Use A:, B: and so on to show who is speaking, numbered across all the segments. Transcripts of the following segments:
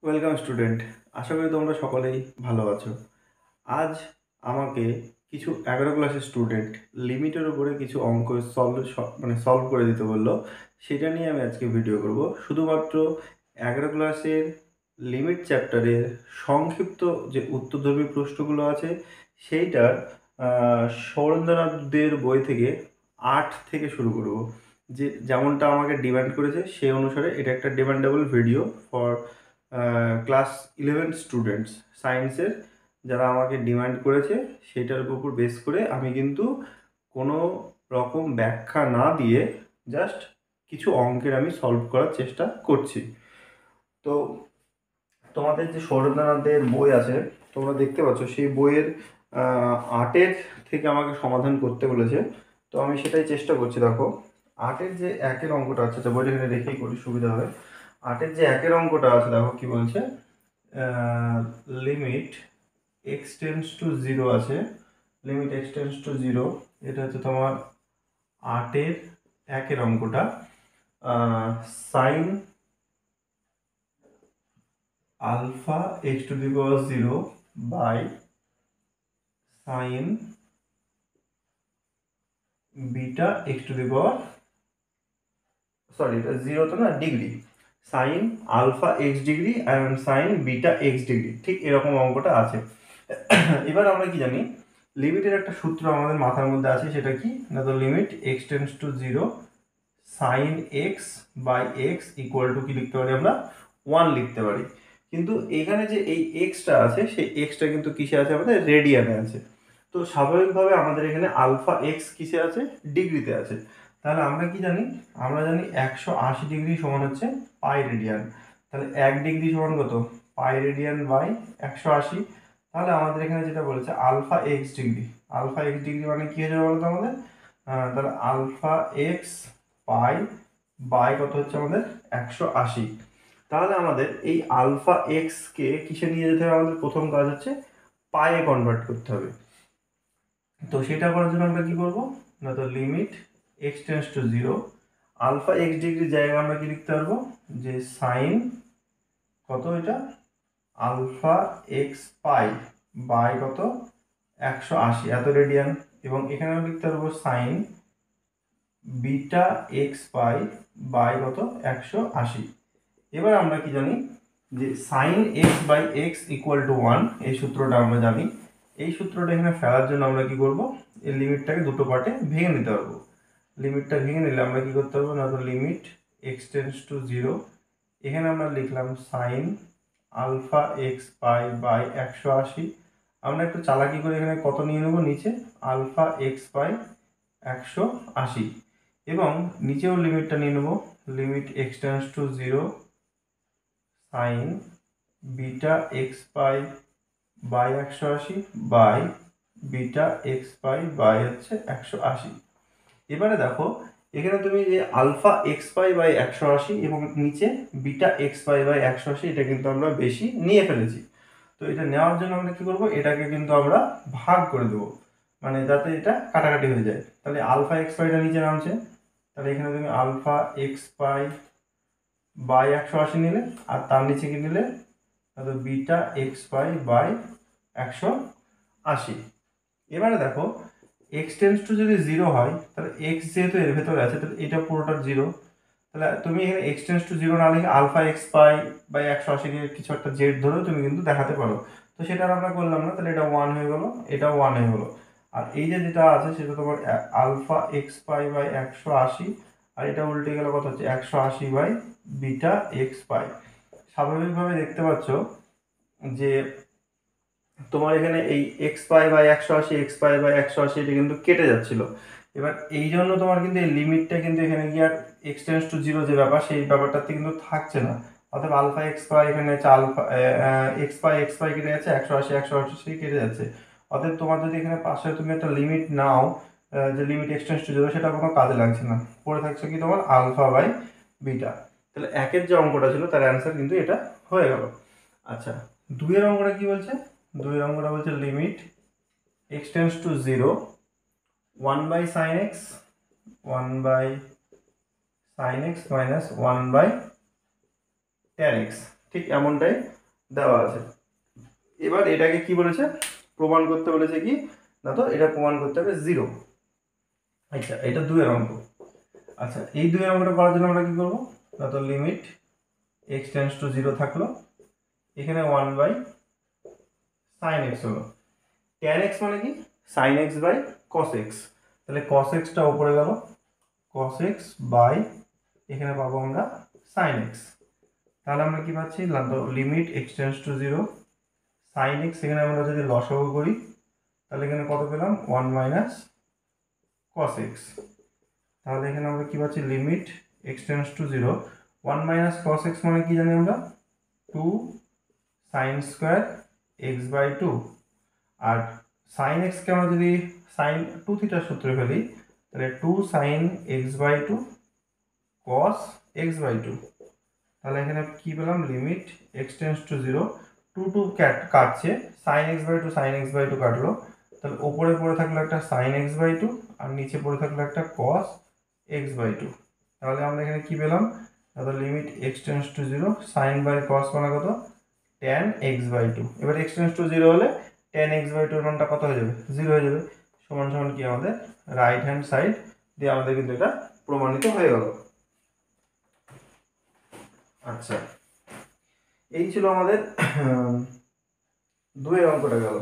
A: Welcome student. আশা করি তোমরা সকলেই ভালো আছো। আজ আমাকে কিছু 11 ক্লাসের স্টুডেন্ট লিমিটের উপরে কিছু অঙ্ক সলভ করে দিতে বললো। সেটা নিয়ে আমি আজকে ভিডিও করব। শুধুমাত্র 11 ক্লাসের লিমিট চ্যাপ্টারের সংক্ষিপ্ত যে উত্তরধর্মী প্রশ্নগুলো আছে সেইটার সৌরেন্দ্রনাথদের বই থেকে 8 থেকে শুরু করব। যেমনটা আমাকে ডিমান্ড করেছে সেই অনুসারে এটা একটা demandable video for class 11 students সায়েন্সের, যারা আমাকে ডিমান্ড করেছে সেটার উপর বেস করে আমি কিন্তু কোনো রকম ব্যাখ্যা না দিয়ে জাস্ট কিছু অঙ্কের আমি সলভ করার চেষ্টা করছি। তো তোমাদের যে সৌরেন্দ্রনাথের বই আছে তোমরা দেখতে পাচ্ছ, সেই বইয়ের 8-এর থেকে আমাকে সমাধান করতে বলেছে। তো আমি সেটাই চেষ্টা করছি। দেখো 8-এর যে 1-এর অঙ্কটা আছে, বইটা এখানে রেখেই করি সুবিধা হবে। 8-এর যে 1-এর অঙ্কটা আছে দেখো কি বলছে, limit x tends to zero আছে, limit x tends to zero. এটা হচ্ছে তোমার 8-এর 1-এর অঙ্কটা। Sine alpha x to the power zero by sine beta x to the power, sorry এটা জিরো তো না, degree, sine alpha x degree and sine beta x degree, ঠিক এরকম অঙ্কটা আছে। এবার আমরা কি জানি, লিমিটের একটা সূত্র আমাদের মাথার মধ্যে আছে, সেটা কি না, তো limit x tends to zero sine x by x equal to কি লিখতে পারি আমরা, 1 লিখতে পারি। কিন্তু এখানে যে এই এক্সটা আছে সেই এক্সটা কিন্তু কিসে আছে, আমাদের রেডিয়ানে আছে। তো স্বাভাবিকভাবে আমাদের এখানে আলফা এক্স কিসে আছে, ডিগ্রিতে আছে। তাহলে আমরা কি জানি, আমরা জানি 180 ডিগ্রি সমান হচ্ছে পাই রেডিয়ান। তাহলে 1 ডিগ্রি সমান কত, পাই রেডিয়ান বাই 180। তাহলে আমাদের এখানে যেটা বলেছে alpha x degree, alpha x degree মানে কি হয়ে যাবে বলতো আমাদের, তাহলে আলফা এক্স পাই বাই কত হচ্ছে আমাদের 180। তাহলে আমাদের এই আলফা এক্সকে কিসে নিয়ে যেতে হবে, আমাদের প্রথম কাজ হচ্ছে পায়ে কনভার্ট করতে হবে। তো সেটা করার জন্য আমরা কি করব না, তো limit x tends to zero alpha x ডিগ্রির জায়গায় আমরা কি লিখতে পারবো, যে সাইন কত এটা আলফা এক্স পাই বাই কত 180 এত রেডিয়ান, এবং এখানে আমরা লিখতে পারবো sine beta x pi by কত 180। এবার আমরা কি জানি, যে sine x by x equal to 1, এই সূত্রটা আমরা জানি। এই সূত্রটা এখানে ফেলার জন্য আমরা কি করব, এই লিমিটটাকে দুটো পার্টে ভেঙে নিতে পারবো। লিমিটটা ভেঙে নিলে আমরা কি করতে পারবো না, তো limit x tends to zero, এখানে আমরা লিখলাম sine alpha x pi by 180। আমরা একটু চালাকি করে এখানে কত নিয়ে নেবো, নিচে আলফা এক্স পাই 180, এবং নিচেও লিমিটটা নিয়ে নেবো, limit x tends to zero sine beta x pi by 180 by beta x pi by হচ্ছে 180। এবারে দেখো এখানে তুমি যে আলফা এক্স পাই বাই 180 এবং নিচে বিটা এক্স পাই বাই 180, এটা কিন্তু আমরা বেশি নিয়ে ফেলেছি। তো এটা নেওয়ার জন্য আমরা কি করব, এটাকে কিন্তু আমরা ভাগ করে দেবো, মানে যাতে এটা কাটাকাটি হয়ে যায়। তাহলে আলফা এক্স পাইটা নিচে নামছে, তাহলে এখানে তুমি আলফা এক্স পাই বাই 180 নিলে, আর তার নিচে কি নিলে, তাহলে বিটা এক্স পাই বাই 180। এবারে দেখো এক্স টেন্স টু যদি জিরো হয়, তাহলে এক্স যেহেতু এর ভেতরে আছে তাহলে এটা পুরোটা জিরো। তাহলে তুমি এখানে এক্স টেন্স টু জিরো না লিখে আলফা এক্স পাই বাই 180 কে কিছু একটা জেড ধরেও তুমি কিন্তু দেখাতে পারো। তো সেটা আমরা করলাম না, তাহলে এটা 1 হয়ে গেল, এটা 1 হয়ে গেলো। আর এই যে যেটা আছে সেটা তোমার আলফা এক্স পাই বাই 180, আর এটা উল্টে গেলে কত হচ্ছে 180 বাই বিটা এক্স পাই। স্বাভাবিকভাবে দেখতে পাচ্ছ যে তোমার এখানে এই x pi by 180, x pi by 180 এটা কিন্তু কেটে যাচ্ছিল। এবার এই জন্য তোমার কিন্তু এই লিমিটটা কিন্তু এখানে গিয়ে আর এক্স টেন্স টু জিরো যে ব্যাপার, সেই ব্যাপারটাতে কিন্তু থাকছে না। অর্থাৎ আলফা এক্স পাই এখানে আছে, আলফা এক্স পাই কেটে যাচ্ছে, 180 কেটে যাচ্ছে। অর্থাৎ তোমার যদি এখানে পাশে তুমি একটা লিমিট নাও, যে limit x tends to zero, সেটা কোনো কাজে লাগছে না, পড়ে থাকছে কি তোমার আলফা বাই বিটা। তাহলে একের যে অঙ্কটা ছিল তার অ্যান্সার কিন্তু এটা হয়ে গেল। আচ্ছা, দুইয়ের অঙ্কটা কি বলছে, দুই অঙ্কটা বলছে limit x tends to zero 1 by sine x, 1 by sine x minus 1 by tan x. ঠিক এমনটাই দেওয়া আছে। এবার এটাকে কি বলেছে, প্রমাণ করতে বলেছে কি না, তো এটা প্রমাণ করতে হবে 0। আচ্ছা, এটা 2 এর অঙ্ক। আচ্ছা, এই 2 এর অঙ্কটা করার জন্য আমরা কি করব না, তো লিমিট x টেন্ডস টু 0 থাকলো, এখানে 1 বাই sin x হলো, tan x মানে কি sin x by cos x, তাহলে cos x টা উপরে গেল, cos x বাই এখানে পাবো আমরা sin x, তাহলে আমরা কি পাচ্ছি limit x tends to 0 sin x, এখানে আমরা যদি লসাগু করি তাহলে এখানে কত পেলাম 1 মাইনাস cos x, তাহলে এখানে আমরা কি পাচ্ছি limit x tends to 0 1 minus cos x মানে কি জানি আমরা 2 sin স্কয়ার x বাই 2, আর sin x কে আমরা যদি sin 2 থিটার সূত্রে ফেলি তাহলে 2 sin x by 2 cos x by 2, তাহলে এখানে কি পেলাম লিমিট x টেন্ডস টু 0 2 2 কাটছে, sin x by 2 sin x by 2 কাটলো, তাহলে উপরে পড়ে থাকলো একটা sin x বাই 2 আর নিচে পড়ে থাকলো একটা cos x বাই 2, তাহলে আমরা এখানে কি পেলাম, তাহলে limit x tends to 0 sin by cos মানে কত tan x বাই 2, এবার x টেন্ডস টু 0 হলে tan x বাই 2 এর মানটা কত হয়ে যাবে 0 হয়ে যাবে, সমান সমান কি আমাদের রাইট হ্যান্ড সাইড দিয়ে আমাদের কিন্তু এটা প্রমাণিত হয়ে গেল। আচ্ছা, এই ছিল আমাদের 2 এর অঙ্কটা গেল।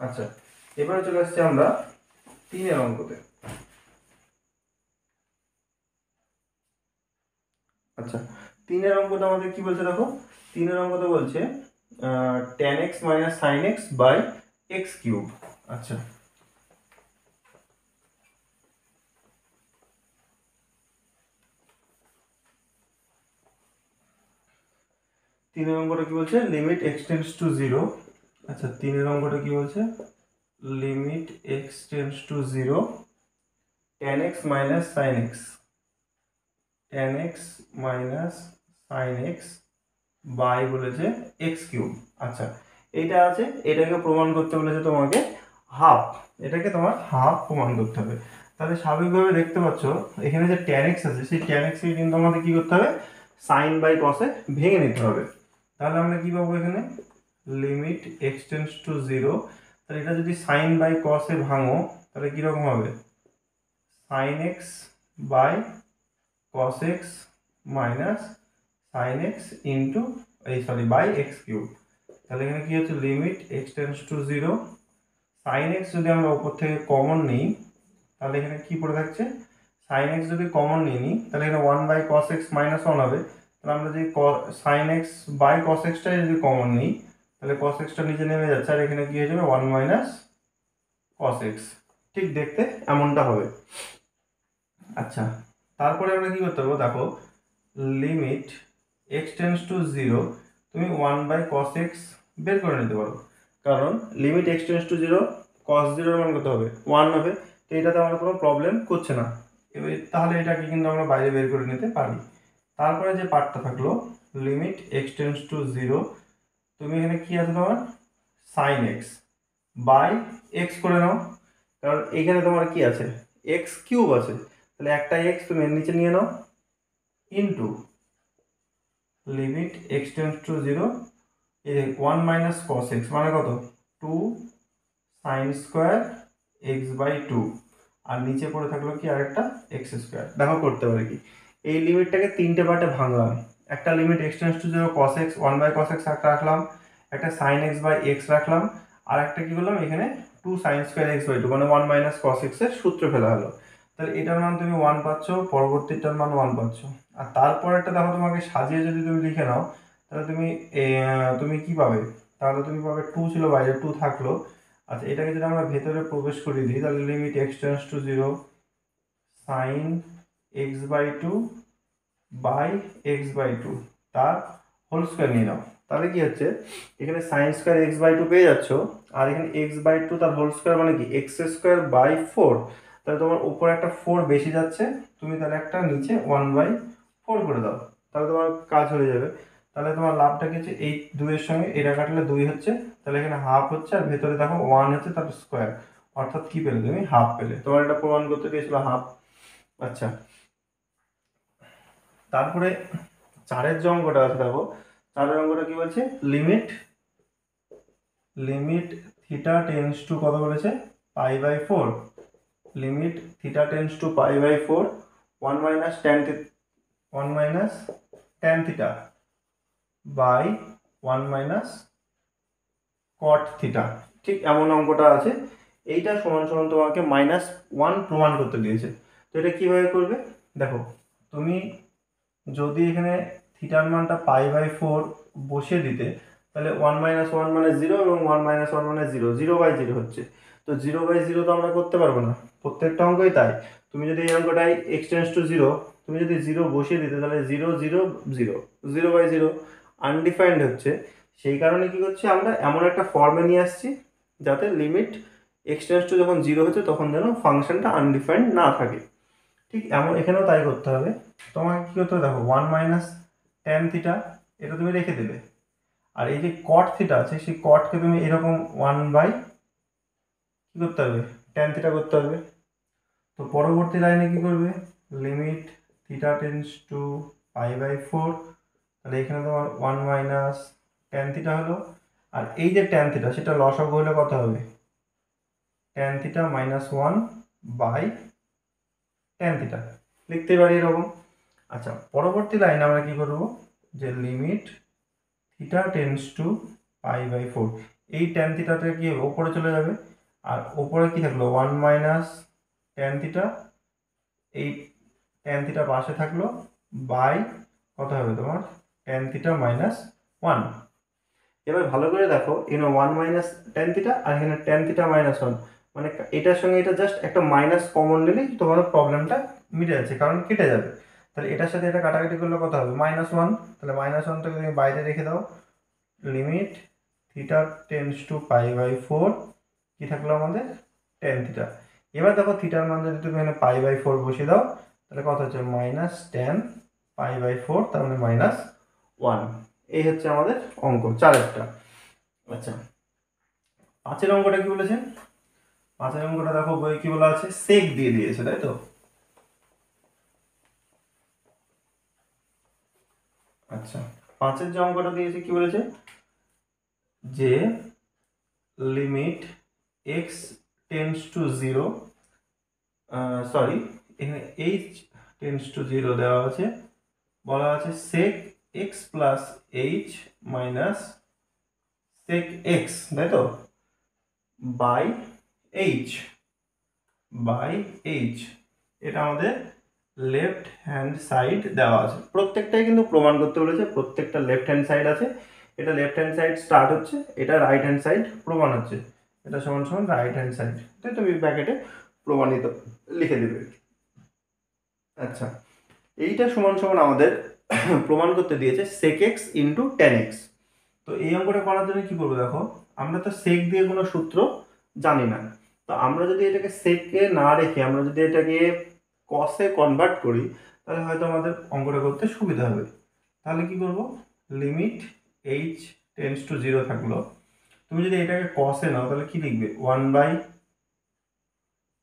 A: আচ্ছা, এবারে চলে আসছি আমরা 3 এর অঙ্কতে। আচ্ছা, 3 এর অঙ্কটা আমাদের কি বলছে দেখো, 3 এর অঙ্কতে বলছে tan x minus sin x by x cube. আচ্ছা, তিনের অঙ্কটা কি বলছে লিমিট x টেন্ডস টু 0। আচ্ছা, তিনের অঙ্কটা কি বলছে limit x tends to 0 tan x minus sin x, tan x minus sin x by বলেছে x কিউব। আচ্ছা, এইটা আছে, এটাকে প্রমাণ করতে বলেছে তোমাকে হাফ, এটাকে তোমার হাফ প্রমাণ করতে হবে। তাহলে স্বাভাবিকভাবে দেখতে পাচ্ছ এখানে যে tan x আছে সেই tan x কে কিন্তু আমাদের কি করতে হবে sin বাই cos এ ভেঙে নিতে হবে, তাহলে আমরা কি পাবো এখানে লিমিট x টেন্ডস টু 0, তাহলে এটা যদি sin বাই cos এ ভাঙো তাহলে কি রকম হবে sin x by cos x minus sin x into by x cube, তাহলে এখানে কি হচ্ছে limit x tends to 0 sin x যদি আমরা উপর থেকে কমন নিই তাহলে এখানে কি পড়ে থাকছে sin x যদি কমন নিই তাহলে এখানে 1 বাই cos x মাইনাস 1 হবে, তাহলে আমরা যদি sin x by cos x টা যদি কমন নিই তাহলে cos x টা নিচে নেমে যাচ্ছে, আর এখানে কি হয়ে যাবে 1 মাইনাস cos x, ঠিক দেখতে এমনটা হবে। আচ্ছা, তারপরে আমরা কি করতে পারবো দেখো লিমিট x টেন্ডস টু 0 তুমি 1 বাই cos x বের করে নিতে পারো, কারণ limit x tends to 0 cos 0 এর মান কত হবে 1 হবে, তো এটাতে আমার কোনো প্রবলেম করছে না, এবার তাহলে এটাকে কিন্তু আমরা বাইরে বের করে নিতে পারি। তারপরে যে পার্টটা থাকলো লিমিট x টেন্ডস টু 0, তুমি এখানে কি আছে তোমার sin x বাই x করে নাও, কারণ এখানে তোমার কি আছে x কিউব আছে, তাহলে একটা x তুমি এর নিচে নিয়ে নাও into limit x tends to 0 এই 1 মাইনাস cos x মানে কত 2 sin স্কয়ার x বাই 2, আর নিচে পড়ে থাকলো কি আরেকটা x স্কয়ার। দেখো করতে পারে কি এই লিমিটটাকে তিনটে পার্টে ভাঙলাম, একটা limit x tends to 0 cos x 1 by cos x একটা রাখলাম, একটা sin x বাই x রাখলাম, আর একটা কি করলাম এখানে 2 sin স্কয়ার x বাই 2 মানে 1 মাইনাস cos x এর সূত্র ফেলা হলো, তাহলে এটার মান তুমি 1 পাচ্ছ, পরবর্তীটার মান 1 পাচ্ছ, আর তারপরেরটা দেখো তোমাকে সাজিয়ে যদি তুমি লিখে নাও তাহলে তুমি কি পাবে, তাহলে তুমি পাবে 2 ছিল বাইরে 2 থাকলো। আচ্ছা, এটাকে যদি আমরা ভেতরে প্রবেশ করিয়ে দিই তাহলে limit x tends to 0 sin x by 2 by x by 2 তার হোল স্কয়ার নিয়ে নাও, তাহলে কি হচ্ছে এখানে sin স্কয়ার x বাই 2 পেয়ে যাচ্ছ, আর এখানে x বাই 2 তার হোল স্কয়ার মানে কি x স্কয়ার বাই 4, তাহলে তোমার উপরে একটা 4 বেশি যাচ্ছে, তুমি তাহলে একটা নিচে 1 বাই 4 করে দাও, তাহলে তোমার কাজ হয়ে যাবে। তাহলে তোমার লাভটা কি হচ্ছে এই 2 এর সঙ্গে এটা কাটলে 2 হচ্ছে, তাহলে এখানে হাফ হচ্ছে, আর ভেতরে দেখো 1 হচ্ছে তার স্কয়ার, অর্থাৎ কি পেলে তুমি হাফ পেলে, তোমার এটা প্রমাণ করতে দিয়েছিল হাফ। আচ্ছা, তারপরে 4 এর যে অঙ্কটা আছে দেখো 4 অঙ্কটা কি বলছে, লিমিট থিটা টেন্স টু কত বলেছে, π/4, limit theta tends to π/4 1 minus tan theta by 1 minus cot theta. ঠিক এমন অঙ্কটা আছে। এইটা সমান সমান তোমাকে -1 প্রমাণ করতে দিয়েছে। তো এটা কিভাবে করবে, দেখো তুমি যদি এখানে থিটার মানটা π/4 বসিয়ে দিতে, তাহলে 1 - 1 মানে 0 এবং 1 - 1 মানে 0, 0/0 হচ্ছে। তো 0/0 তো আমরা করতে পারবো না, প্রত্যেকটা অঙ্কই তাই। তুমি যদি এই অঙ্কটাই x টেন্স টু 0, তুমি যদি 0 বসিয়ে দিতে, তাহলে 0 0 0, 0/0 আনডিফাইন্ড হচ্ছে। সেই কারণে কি করছি, আমরা এমন একটা ফর্মে নিয়ে আসছি যাতে লিমিট x টেন্স টু যখন 0 হচ্ছে তখন যেন ফাংশনটা আনডিফাইন্ড না থাকে। ঠিক এমন এখানেও তাই করতে হবে। তোমাকে কি করতে হবে, দেখো 1 মাইনাস ট্যান থিটা এটা তুমি রেখে দেবে, আর এই যে কট থিটা আছে সেই কটকে তুমি এরকম 1 বাই কি করতে হবে, ট্যান থিটা করতে হবে। তো পরবর্তী লাইনে কি করবে, লিমিট থিটা টেন্স টু π/4, তাহলে এখানে তোমার 1 মাইনাস ট্যান থিটা হলো, আর এই যে ট্যান থিটা সেটা লসাগু হলে কত হবে, tan theta -1 by tan theta, লিখতে পারি এরকম। আচ্ছা, পরবর্তী লাইনে আমরা কি করব, যে লিমিট থিটা টেন্স টু π/4, এই ট্যান থিটাটা কি হবে, ওপরে চলে যাবে, আর ওপরে কি থাকলো 1 মাইনাস ট্যান থিটা, এই ট্যান থিটা পাশে থাকলো বাই কত হবে তোমার ট্যান থিটা -1। এবার ভালো করে দেখো, এখানে 1 মাইনাস ট্যান থিটা আর এখানে ট্যান থিটা -1, মানে এটার সঙ্গে এটা জাস্ট একটা মাইনাস কমন নিলেই তোমার প্রবলেমটা মিটে যাচ্ছে, কারণ কেটে যাবে। তাহলে এটার সাথে এটা কাটাকাটি করলে কত হবে, -1, তাহলে -1টাকে তুমি বাইরে রেখে দাও। লিমিট থিটা টেন্স টু π/4 কি থাকলো আমাদের, ট্যান থিটা। এবার দেখো থিটার মান যদি তুমি এখানে π/4 বসিয়ে দাও, তাহলে কত হচ্ছে -tan π/4, তার মানে -1। এই হচ্ছে আমাদের অঙ্ক 4-টা। আচ্ছা, 5-এর অঙ্কটা কি বলেছে, 5-এর অঙ্কটা দেখো বই কি বলা আছে, সেক দিয়ে দিয়েছে, তাই তো। আচ্ছা, 5-এর যে অঙ্কটা দিয়েছে কি বলেছে, যে limit x tense to 0, sorry এখানে h টেন্স টু 0 দেওয়া আছে, বলা আছে sec x plus h minus sec x, তাই তো, বাই h, এটা আমাদের লেফট হ্যান্ড সাইড দেওয়া আছে। প্রত্যেকটাই কিন্তু প্রমাণ করতে বলেছে, প্রত্যেকটা লেফট হ্যান্ড সাইড আছে। এটা লেফট হ্যান্ড সাইড স্টার্ট হচ্ছে, এটা রাইট হ্যান্ড সাইড প্রমাণ হচ্ছে, এটা সমান সমান রাইট হ্যান্ড সাইড, তাই তুমি ব্র্যাকেটে প্রমাণিত লিখে দেবে। আচ্ছা, এইটা সমান সমান আমাদের প্রমাণ করতে দিয়েছে sec x into tan x। তো এই অঙ্কটা করার জন্য কি করবো, দেখো আমরা তো সেক দিয়ে কোনো সূত্র জানি না, তো আমরা যদি এটাকে সেকে না রেখে আমরা যদি এটাকে কসে কনভার্ট করি, তাহলে হয়তো আমাদের অঙ্কটা করতে সুবিধা হবে। তাহলে কি করব, লিমিট h টেন্স টু 0 থাকলো, তুমি যদি এটাকে কসে নাও তাহলে কি লিখবে, 1 by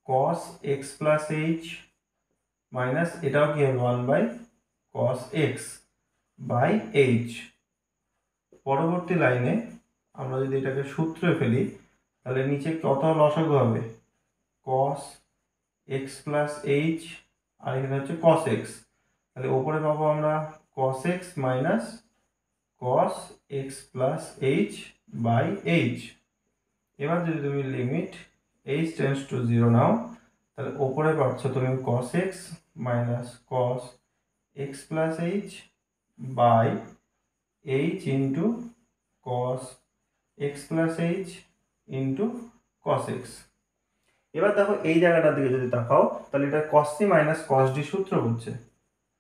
A: cos x plus h minus এটাও কি হবে 1 by cos x by h। পরবর্তী লাইনে আমরা যদি এটাকে সূত্রে ফেলি, তাহলে নিচে কত লসাগু হবে, cos x প্লাস h, আর এখানে হচ্ছে cos x, তাহলে ওপরে পাবো আমরা cos x minus cos x plus h by h। এবার যদি তুমি লিমিট h টেন্স টু 0 নাও, তাহলে ওপরে পাচ্ছ তুমি cos x minus cos x plus h by h into cos x plus h into cos x। এবার দেখো এই জায়গাটার দিকে যদি তাকাও, তাহলে এটা cos c minus cos d সূত্র হচ্ছে,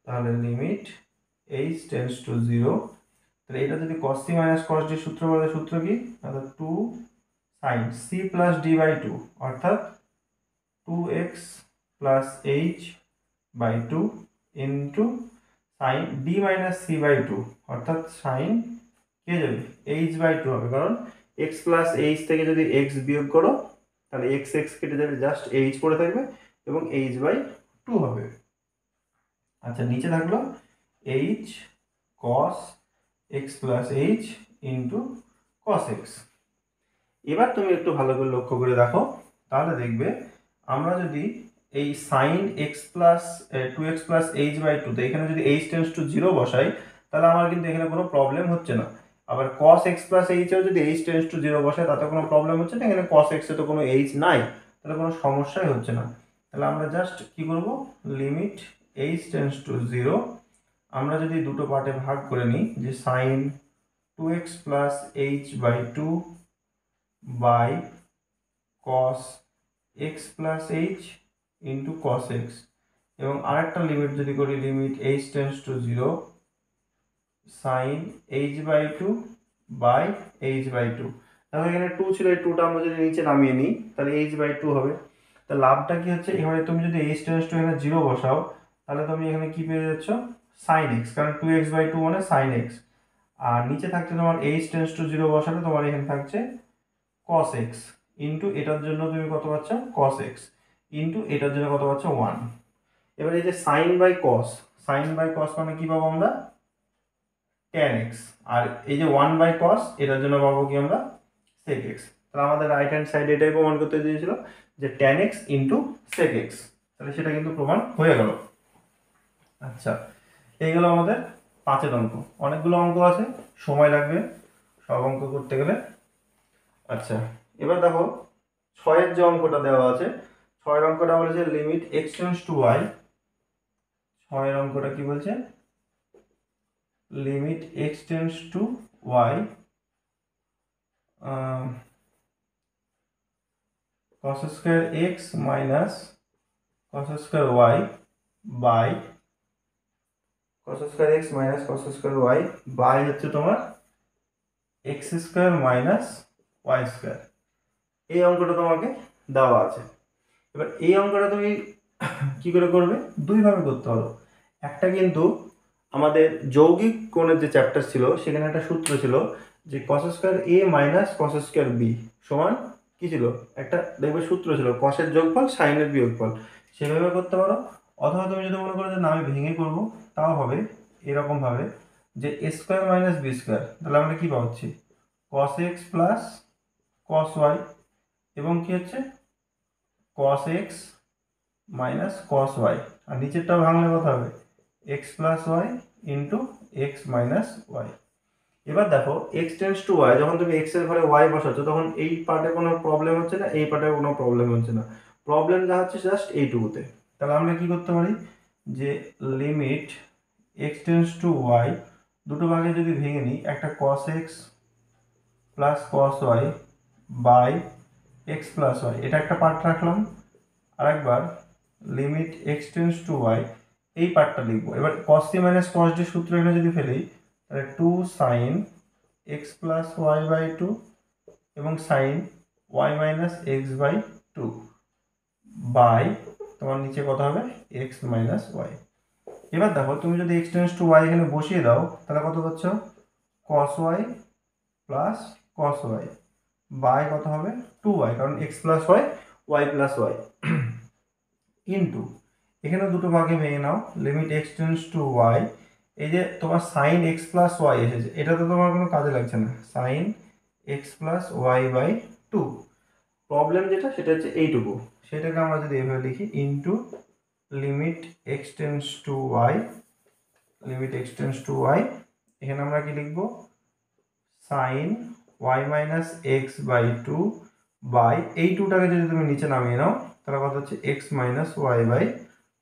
A: তাহলে লিমিট h টেন্স টু 0, তাহলে এটা যদি cos c minus cos d সূত্র বলে, সূত্র কি, তাহলে 2 sin c plus d by 2, অর্থাৎ 2x plus h by 2 into sin d minus c by 2, অর্থাৎ sin কে যাবে h বাই 2 হবে, কারণ x প্লাস h থেকে যদি x বিয়োগ করো তাহলে x কেটে যাবে, জাস্ট h পড়ে থাকবে এবং h বাই 2 হবে। আচ্ছা, নিচে থাকলো h cos x plus h into cos x. এবার তুমি একটু ভালো করে লক্ষ্য করে দেখো, তাহলে দেখবে আমরা যদি এই sine x plus 2x plus h by টুতে এখানে যদি এইচ টেন্স টু 0 বসাই, তাহলে আমার কিন্তু এখানে কোনো প্রবলেম হচ্ছে না। আবার cos x প্লাস এইচেও যদি এইচ টেন্স টু 0 বসাই তাতে কোনো প্রবলেম হচ্ছে না, এখানে cos x এ তো কোনো এইচ নাই, তাহলে কোনো সমস্যাই হচ্ছে না। তাহলে আমরা জাস্ট কি করব, লিমিট এইচ টেন্স টু 0 আমরা যদি দুটো পার্টে ভাগ করে নিই, যে sine 2x plus h by two by cos x plus h into cos x, এবং আরেকটা লিমিট যদি করি limit h tends to 0 sine h by two by h by two. তাহলে এখানে 2 ছিল, এই 2টা আমরা যদি নিচে নামিয়ে নিই তাহলে h বাই টু হবে। তা লাভটা কি হচ্ছে, এবারে তুমি যদি h টেন্স টু এখানে 0 বসাও তাহলে তুমি এখানে কি পেয়ে যাচ্ছ, সাইন x, কারণ 2x বাই টু মানে সাইন x। আর নিচে থাকছে তোমার h টেন্স টু 0 বসালে তোমার এখানে থাকছে cos x ইন্টু এটার জন্য তুমি কত পাচ্ছ, cos x ইন্টু এটার জন্য কত পাচ্ছ, 1। এবার এই যে সাইন বাই কস মানে কি পাবো আমরা, tan x, আর এই যে 1 বাই কস এটার জন্য পাবো কি আমরা, sec x। তাহলে আমাদের রাইট হ্যান্ড সাইড এটাই প্রমাণ করতে দিয়েছিল যে tan x into sec x, তাহলে সেটা কিন্তু প্রমাণ হয়ে গেল। আচ্ছা, এইগুলো আমাদের 5 অঙ্ক, অনেকগুলো অঙ্ক আছে, সময় লাগবে সব অঙ্ক করতে গেলে। আচ্ছা, এবার দেখো 6-এর যে অঙ্কটা দেওয়া আছে, 6-এর অঙ্কটা বলেছে limit x tends to y। 6-এর অঙ্কটা কি বলছে, limit x tends to y cos square x minus cos square y by cos square x minus cos square y by হচ্ছে তোমার x square minus y square. এই অঙ্কটা তোমাকে দেওয়া আছে। এবার এই অঙ্কটা তুমি কি করে করবে, দুইভাবে করতে পারো। একটা কিন্তু আমাদের যৌগিক কোণের যে চ্যাপ্টার ছিল সেখানে একটা সূত্র ছিল যে cos square a minus cos square b সমান কি ছিল, একটা দেখবে সূত্র ছিল cos-এর যোগফল sin-এর বিয়োগফল, সেভাবে করতে পারো। অথবা তুমি যদি মনে করো যে না আমি ভেঙে করবো, তাও হবে এরকম ভাবে যে a square minus b square, তাহলে আমরা কি পাচ্ছি cos x plus cos y, এবং কি হচ্ছে cos x minus cos y, আর নিচেরটা ভাঙলে কত হবে x plus y into x minus y. এবার দেখো x টেন্ডস টু y, যখন তুমি x এর ঘরে y বসাচ্ছ তখন এই পার্টে কোনো প্রবলেম হচ্ছে না, এই পার্টে কোনো প্রবলেম হচ্ছে না, প্রবলেম যা হচ্ছে জাস্ট এইটুকুতে। তাহলে আমরা কি করতে পারি, যে limit x tends to y দুটো ভাগে যদি ভেঙে নিই, একটা cos x plus cos y by x plus y, এটা একটা পার্ট রাখলাম। আরেকবার limit x tends to y, এই পার্টটা লিখবো। এবার cos c minus cos d সূত্র এখানে যদি ফেলি তাহলে 2 sin x plus y by two এবং sin y minus x by two by তোমার নিচে কত হবে x মাইনাস ওয়াই। এবার দেখো তুমি যদি x টেন্ডস টু y এখানে বসিয়ে দাও তাহলে কত পাচ্ছ, cos y plus cos y by কত হবে 2y, কারণ x plus y y plus y into এখানে দুটো ভাগে ভেঙে নাও, limit x tends to y, এই যে তোমার সাইন x প্লাস ওয়াই এসেছে, এটা তো তোমার কোনো কাজে লাগছে না, sine x plus y by two. Problem যেটা সেটা হচ্ছে এইটুকু, সেটাকে আমরা যদি এভাবে লিখি into limit x tends to y, limit x tends to y, এখানে আমরা কি লিখবো sine y minus x by two by এই টুটাকে যদি তুমি নিচে নামিয়ে নাও তাহলে কত হচ্ছে x minus y by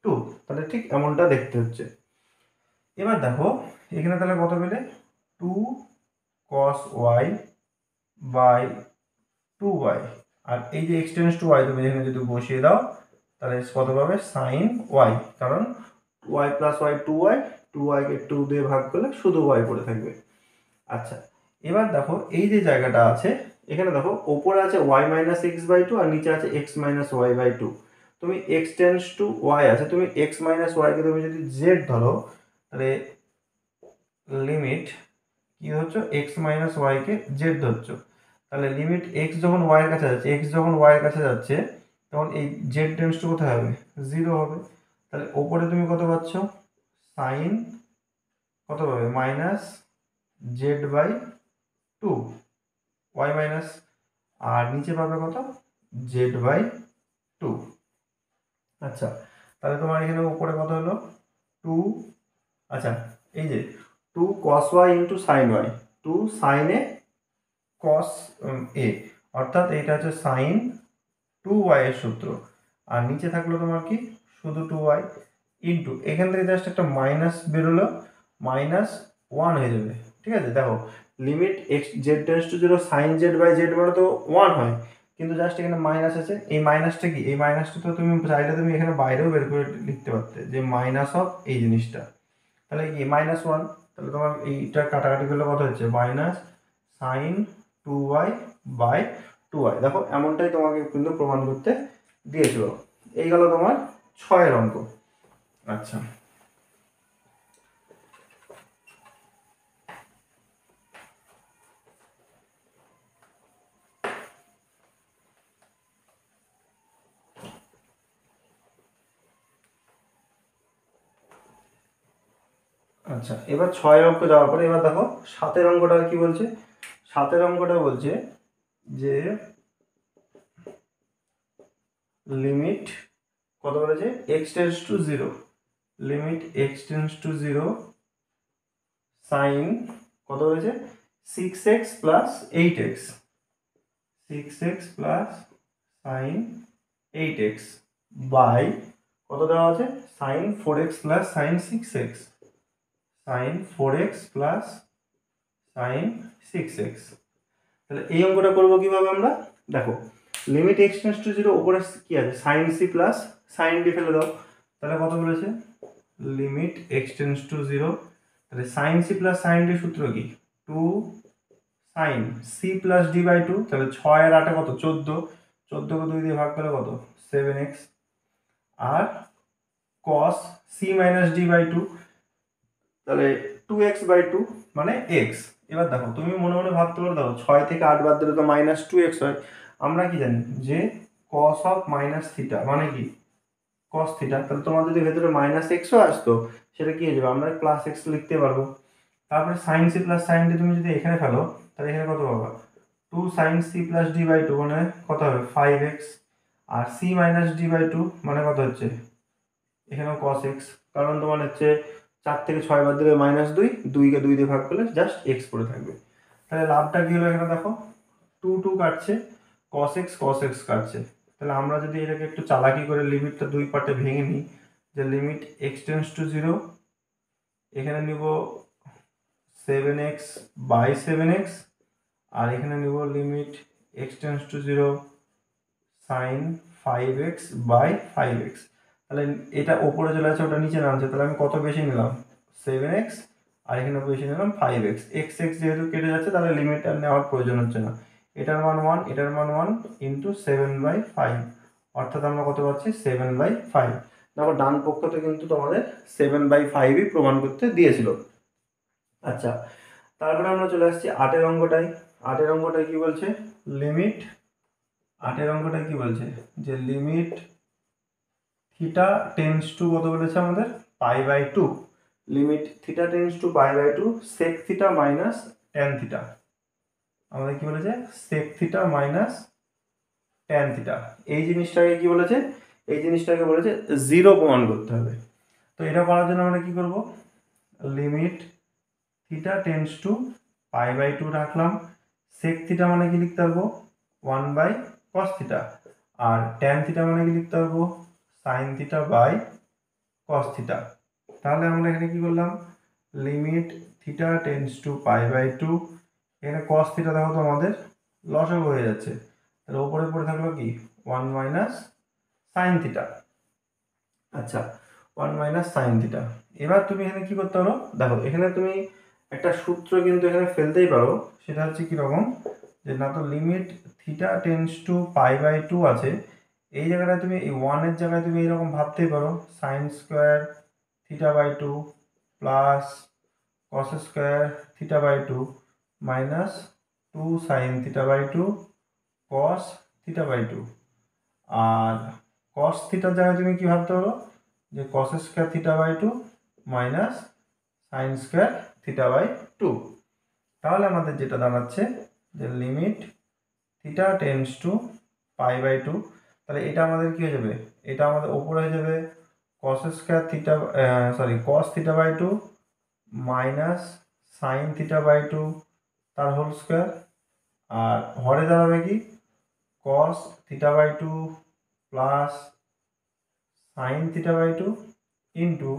A: two. তাহলে ঠিক এমনটা দেখতে হচ্ছে। এবার দেখো এখানে তাহলে কত পেলে, 2 cos y বাই 2y, আর এই যে x টেন্ডস টু y তুমি এখানে যদি বসিয়ে দাও তাহলে কত পাবে সাইন y, কারণ y plus y 2y, 2y কে 2 দিয়ে ভাগ করলে শুধু y পড়ে থাকবে। আচ্ছা, এবার দেখো এই যে জায়গাটা আছে এখানে দেখো ওপরে আছে y minus x by two আর নিচে আছে x minus y by two. তুমি x টেন্ডস টু y আছে, তুমি x মাইনাস ওয়াই কে তুমি যদি z ধরো তাহলে লিমিট কি হচ্ছে x মাইনাস ওয়াই কে z ধরছো, তাহলে লিমিট x যখন y এর কাছে যাচ্ছে, x যখন y এর কাছে যাচ্ছে তখন এই z টেন্ডস টু কোথায় হবে, 0 হবে। তাহলে ওপরে তুমি কত পাচ্ছ, সাইন কত পাবে minus z by two y minus, আর নিচে পাবে কত জেড বাই টু। আচ্ছা, তাহলে তোমার এখানে উপরে কত হলো টু, আচ্ছা এই যে two cos y into sine y, two sine A cos A, অর্থাৎ এটা হচ্ছে সাইন টু ওয়াই এর সূত্র। আর নিচে থাকলো তোমার কি শুধু টু ওয়াই ইন্টু, এখান থেকে জাস্ট একটা মাইনাস বেরোলো, মাইনাস ওয়ান হয়ে যাবে। ঠিক আছে, দেখো limit x z tends to zero sine z by z মানে তো ওয়ান হয়, কিন্তু জাস্ট এখানে মাইনাস আছে। এই মাইনাসটা কি, এই মাইনাসটা তো তুমি চাইলে তুমি এখানে বাইরেও বের করে লিখতে পারতে, যে মাইনাস অফ এই জিনিসটা, তাহলে কি মাইনাস ওয়ান, তাহলে তোমার এইটা কাটাকাটি করলে কত হচ্ছে minus sine two y by two y. দেখো এমনটাই তোমাকে কিন্তু প্রমাণ করতে দিয়েছিল। এই গেল তোমার 6 অঙ্ক। আচ্ছা, আচ্ছা এবার 6 অঙ্ক যাওয়ার পরে এবার দেখো 7 অঙ্কটা কি বলছে। 7 অঙ্কটা বলছে যে লিমিট কত বলেছে x tends to zero, limit x tends to zero sign কত বলেছে 6x plus 8x, 6x plus sign 8x by কত দেওয়া আছে sine 4x plus sine 6x, sine 4x plus sine 6x। তাহলে এই অঙ্কটা করবো কিভাবে আমরা, দেখো limit x tends to zero, উপরে কি আছে sine C plus sine D ফেলে দাও, তাহলে কত বলেছে limit x tends to zero, তাহলে sine C plus sine D সূত্র কি two sine C plus D by two, তাহলে 6 আর 8 কত 14, 14কে 2 দিয়ে ভাগ করলে কত 7x, আর cos c minus d by two, তাহলে 2x বাই টু মানে x। এবার দেখো তুমি মনে মনে ভাবতে পারো, দেখো 6 থেকে 8 বাদ দিলে তো মাইনাস 2x হয়। আমরা কি জানি যে cos অফ মাইনাস থিটা মানে কি cos থিটা, তাহলে তোমার যদি ভেতরে মাইনাস এক্সও আসতো সেটা কি হয়ে যাবে, আমরা প্লাস এক্স লিখতে পারবো। তারপরে sine C plus sine d তুমি যদি এখানে ফেলো, তাহলে এখানে কত পাবা two sine C plus D by two মানে কত হবে 5x, আর c minus d by two মানে কত হচ্ছে এখানেও cos x, কারণ তোমার হচ্ছে 4 থেকে 6 বাদ দিলে মাইনাস 2, 2কে 2 দিয়ে ভাগ করলে জাস্ট x পড়ে থাকবে। তাহলে লাভটা কি হলো এখানে দেখো 2 কাটছে, cos x কাটছে। তাহলে আমরা যদি এটাকে একটু চালাকি করে লিমিটটা দুই পার্টে ভেঙে নিই, যে limit x tends to zero, এখানে নিব 7x বাই 7x, আর এখানে নিব limit x tends to zero sine 5x by 5x। তাহলে এটা ওপরে চলে আছে, ওটা নিচে নামছে, তাহলে আমি কত বেশি নিলাম 7x, আর এখানে বেশি নিলাম 5x, x যেহেতু কেটে যাচ্ছে তাহলে লিমিট আর নেওয়ার প্রয়োজন হচ্ছে না। এটার মান 1, এটার মান 1 ইন্টু 7/5, অর্থাৎ আমরা কত পাচ্ছি 7/5। দেখো ডান পক্ষতে কিন্তু তোমাদের 7/5ই প্রমাণ করতে দিয়েছিল। আচ্ছা, তারপরে আমরা চলে আসছি 8 অঙ্কটায়। 8 অঙ্কটায় কি বলছে লিমিট, 8 অঙ্কটায় কি বলছে যে লিমিট থিটা টেন্ডস টু কত বলেছে আমাদের pi by two, limit theta tends to pi by two sec theta minus tan theta, আমাদের কি বলেছে sec theta minus tan theta. এই জিনিসটাকে কি বলেছে, এই জিনিসটাকে বলেছে জিরো প্রমাণ করতে হবে। তো এটা করার জন্য আমরা কি করব, limit theta tends to pi by two রাখলাম, সেক থিটা মানে কি লিখতে পারবো 1/cos থিটা, আর ট্যান থিটা মানে কি লিখতে পারবো sine theta by cos theta. তাহলে আমরা এখানে কি করলাম limit theta tends to pi by two, এখানে cos থিটা দেখো তো আমাদের লসাগু হয়ে যাচ্ছে, তাহলে উপরে পড়ে থাকলো কি 1 মাইনাস সাইন থিটা। আচ্ছা 1 মাইনাস সাইন থিটা। এবার তুমি এখানে কি করতে পারো, দেখো এখানে তুমি একটা সূত্র কিন্তু এখানে ফেলতেই পারো, সেটা হচ্ছে কীরকম, যে না তো limit theta tends to pi by two আছে, এই জায়গাটায় তুমি এই 1-এর জায়গায় তুমি এইরকম ভাবতেই পারো sine square theta by two plus cos square theta by two minus 2 sine theta by two cos theta by two. আর কস থিটার জায়গায় তুমি কি ভাবতে পারো যে cos square theta by two minus sine square theta by two. তাহলে আমাদের যেটা দাঁড়াচ্ছে যে লিমিট থিটা টেন্ডস টু π/2, তাহলে এটা আমাদের কি হয়ে যাবে, এটা আমাদের ওপরে হয়ে যাবে cos square theta cos θ/2 minus sine θ/2 তার হোল স্কয়ার, আর হরে দাঁড়াবে কি cos θ/2 plus sine θ/2 into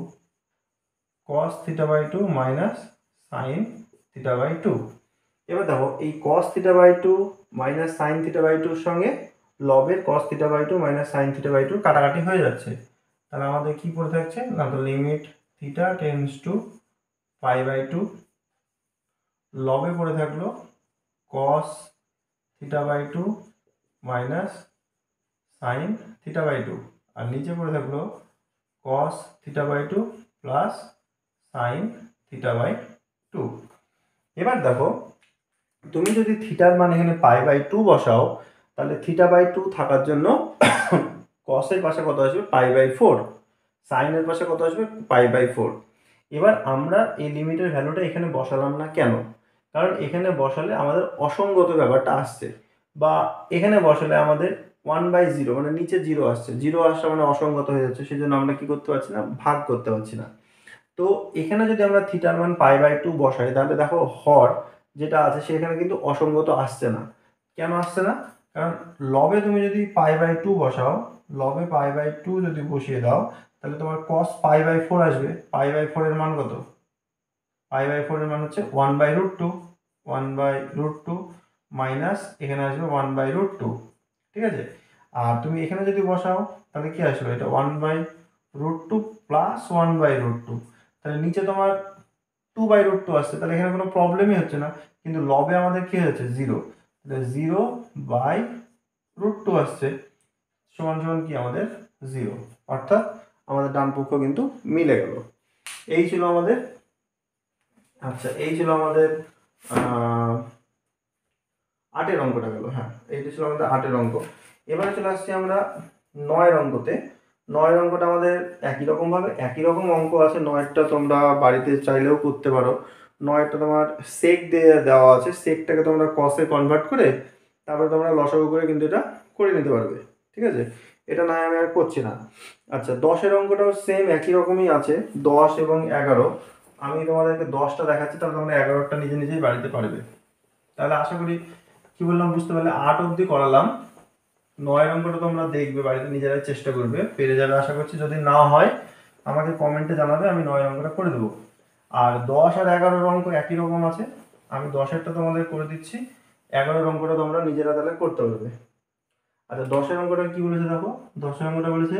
A: cos θ/2 minus sine θ/2। এবার দেখো এই cos θ/2 মাইনাস সাইন θ/2 সঙ্গে লবের cos θ/2 মাইনাস সাইন θ/2 কাটাকাটি হয়ে যাচ্ছে, তাহলে আমাদের কি পড়ে থাকছে না, তো লিমিট থিটা টেন্ডস টু π/2, লবে পড়ে থাকলো cos θ/2 মাইনাস সাইন θ/2, আর নিচে পড়ে থাকলো cos θ/2 প্লাস সাইন θ/2। এবার দেখো তুমি যদি থিটার মান এখানে π/2 বসাও, তাহলে θ/2 থাকার জন্য cos এর পাশে কত আসবে π/4, সাইনের পাশে কত আসবে π/4। এবার আমরা এই লিমিটের ভ্যালুটা এখানে বসালাম না কেন, কারণ এখানে বসালে আমাদের অসঙ্গত ব্যাপারটা আসছে, বা এখানে বসালে আমাদের 1/0 মানে নিচে 0 আসছে, 0 আসা মানে অসঙ্গত হয়ে যাচ্ছে, সেই জন্য আমরা কি করতে পারছি না, ভাগ করতে পারছি না। তো এখানে যদি আমরা থিটার মান π/2 বসাই, তাহলে দেখো হর যেটা আছে সেখানে কিন্তু অসঙ্গত আসছে না। কেন আসছে না, কারণ লবে তুমি যদি π/2 বসাও, লবে π/2 যদি বসিয়ে দাও, তাহলে তোমার cos π/4 আসবে। π/4 এর মান কত, π/4 এর মান হচ্ছে 1/√2, 1/√2 মাইনাস এখানে আসবে 1/√2, ঠিক আছে। আর তুমি এখানে যদি বসাও তাহলে কি আসবে, এটা 1/√2 প্লাস 1/√2, তাহলে নিচে তোমার 2/√2 আসছে, তাহলে এখানে কোনো প্রবলেমই হচ্ছে না, কিন্তু লবে আমাদের কি হচ্ছে 0, তাহলে 0/√2 আসছে, সমান সমান কি আমাদের 0, অর্থাৎ আমাদের ডান পক্ষ কিন্তু মিলে গেল। এই ছিল আমাদের, আচ্ছা এই ছিল আমাদের 8-এর অঙ্কটা গেল, হ্যাঁ এইটা ছিল আমাদের 8-এর অঙ্ক। এবারে চলে আসছি আমরা 9-এর অঙ্কতে। 9-এর অঙ্কটা আমাদের একই রকম অঙ্ক আছে। 9-এরটা তোমরা বাড়িতে চাইলেও করতে পারো। 9-এরটা তোমার সেক দিয়ে দেওয়া আছে, সেকটাকে তোমরা কসে কনভার্ট করে তারপরে তোমরা লসাগু করে কিন্তু এটা করে নিতে পারবে, ঠিক আছে। এটা না আমি আর করছি না। আচ্ছা 10-এর অঙ্কটাও সেম একই রকমই আছে, 10 এবং 11। আমি তোমাদেরকে 10টা দেখাচ্ছি, তাহলে তোমরা 11টা নিজে নিজেই বাড়িতে পারবে। তাহলে আশা করি কি বললাম বুঝতে পারলে। 8 অবধি করালাম, 9-এর অঙ্কটা তোমরা দেখবে বাড়িতে, নিজেরাই চেষ্টা করবে, পেরে যাবে আশা করছি। যদি না হয় আমাকে কমেন্টে জানাবে, আমি 9-এর অঙ্কটা করে দেবো। আর 10 আর 11-এর অঙ্ক একই রকম আছে, আমি 10-এরটা তোমাদের করে দিচ্ছি, 11-এর অঙ্কটা তোমরা নিজেরা তাহলে করতে পারবে। আচ্ছা 10-এর অঙ্কটা কি বলেছে দেখো, 10-এর অঙ্কটা বলেছে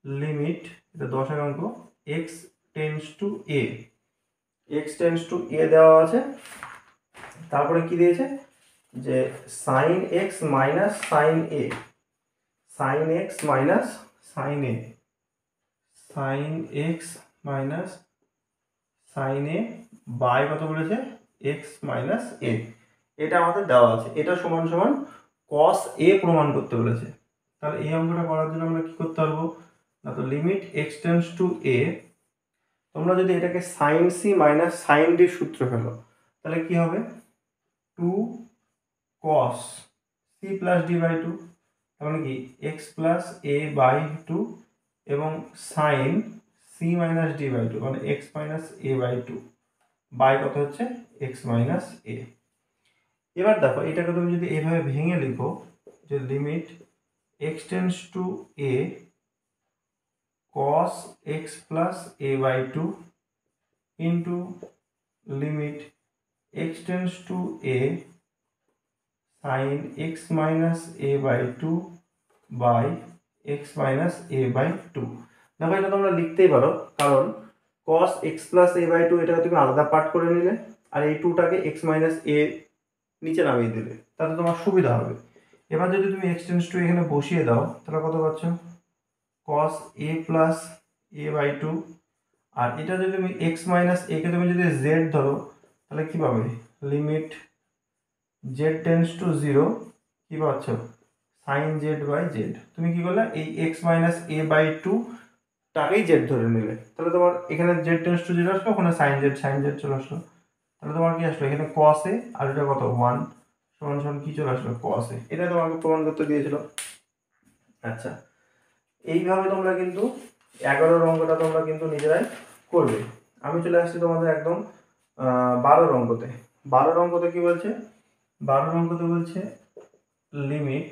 A: লিমিট, এটা 10-এর অঙ্ক, x tends to a, x tends to a দেওয়া আছে, তারপরে কি দিয়েছে যে sine x minus sine a, sine x minus sine a, sine x minus sine a by কত বলেছে এক্স মাইনাস এ, এটা আমাদের দেওয়া আছে। এটা সমান সমান কস এ প্রমাণ করতে বলেছে। তাহলে এই অঙ্কটা করার জন্য আমরা কি করতে পারবো না, তো limit x tends to a, তোমরা যদি এটাকে sine c minus sine D সূত্র ফেলো, তাহলে কি হবে 2 cos c plus D by 2, তাহলে কি x প্লাস এ বাই 2 এবং sine c minus d by 2 মানে x minus a by 2 by কত হচ্ছে x মাইনাস এ। এবার দেখো এটাকে তুমি যদি এইভাবে ভেঙে লিখো যে limit x tends to a cos x plus a by 2 into limit x tends to a sin x minus a by 2 by x minus a by 2। দেখো এটা তোমরা লিখতেই পারো, কারণ cos x plus a by 2 এটাকে তুমি আলাদা part করে নিলে, আর এই 2টাকে x minus a নিচে নামিয়ে দিলে, তাতে তোমার সুবিধা হবে। এবার যদি তুমি x টেন্ডস টু এখানে বসিয়ে দাও, তাহলে কত পাচ্ছ cos a plus a by 2, আর এটা যদি তুমি x minus a কে তুমি যদি z ধরো, তাহলে কি পাবে লিমিট z টেন্ডস টু 0, কি পাচ্ছ সাইন জেড বাই জেড। তুমি কি করলে এই x মাইনাস এ বাই 2 টাকেই জেড ধরে নিলে, তাহলে তোমার এখানে z টেন্ডস টু 0 আসলো, ওখানে সাইন জেড চলে আসলো, তাহলে তোমার কি আসলো এখানে cos a আর এটা কত 1 সমান সমান কি চলে আসলো cos a, এটা তোমাকে প্রমাণ করতে দিয়েছিল। আচ্ছা, এইভাবে তোমরা কিন্তু 11 অঙ্কটা তোমরা কিন্তু নিজেরাই করবে। আমি চলে আসছি তোমাদের একদম 12 অঙ্কতে। 12 অঙ্কতে কি বলছে? 12 অঙ্কতে বলছে লিমিট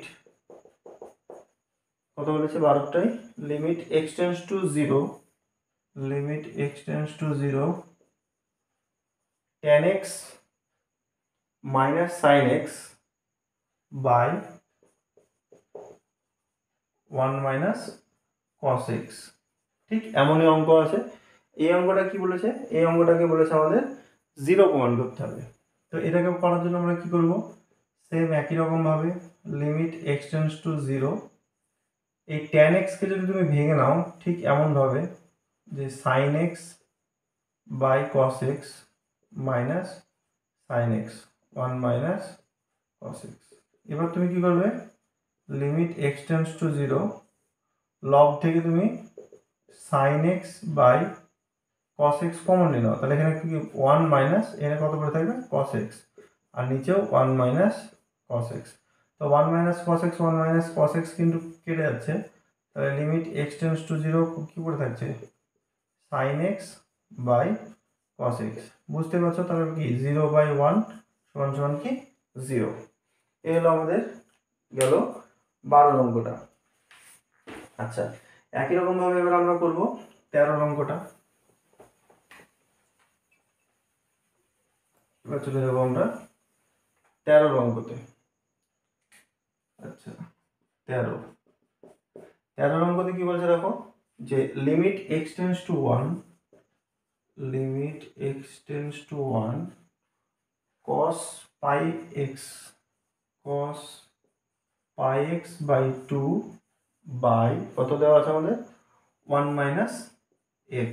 A: কত বলেছে 12টাই, limit x tends to 0, limit x tends to 0 tan x minus sin x by 1 minus cos x। ঠিক এমনই অঙ্ক আছে। এই অঙ্কটা কি বলেছে? এই অঙ্কটাকে বলেছে আমাদের 0 প্রমাণ করতে হবে। তো এটাকে করার জন্য আমরা কি করব? সেম একই রকম ভাবে লিমিট x টেন্ডস টু 0, এই tan x কে যদি তুমি ভেঙে নাও ঠিক এমন ভাবে যে sin x by cos x minus sin x 1 minus cos x। এবার তুমি কি করবে? লিমিট x টেন্ডস টু 0, লব থেকে তুমি sin x by cos x common নিয়ে নাও, তাহলে এখানে কি 1 মাইনাস এখানে কত করে থাকবে cos x, আর নিচেও 1 মাইনাস cos x। তো 1 minus cos x 1 minus cos x কিন্তু কেটে যাচ্ছে, তাহলে লিমিট x টেন্ডস টু 0 কি করে থাকছে sin x by cos x। বুঝতে পারছো? তাহলে কি 0 বাই 1 সমান সমান কি 0। এই হলো আমাদের গেল 12 অঙ্কটা। আচ্ছা, একই রকম ভাবে এবার আমরা করব 13 অঙ্কটা। এবার চলে যাবো আমরা 13 অঙ্কতে। আচ্ছা, 13 অঙ্কতে কি বলছে দেখো, যে limit x tends to 1, limit x tends to 1 cos pi x, cos pi x by 2 by কত দেওয়া আছে আমাদের 1 মাইনাস x।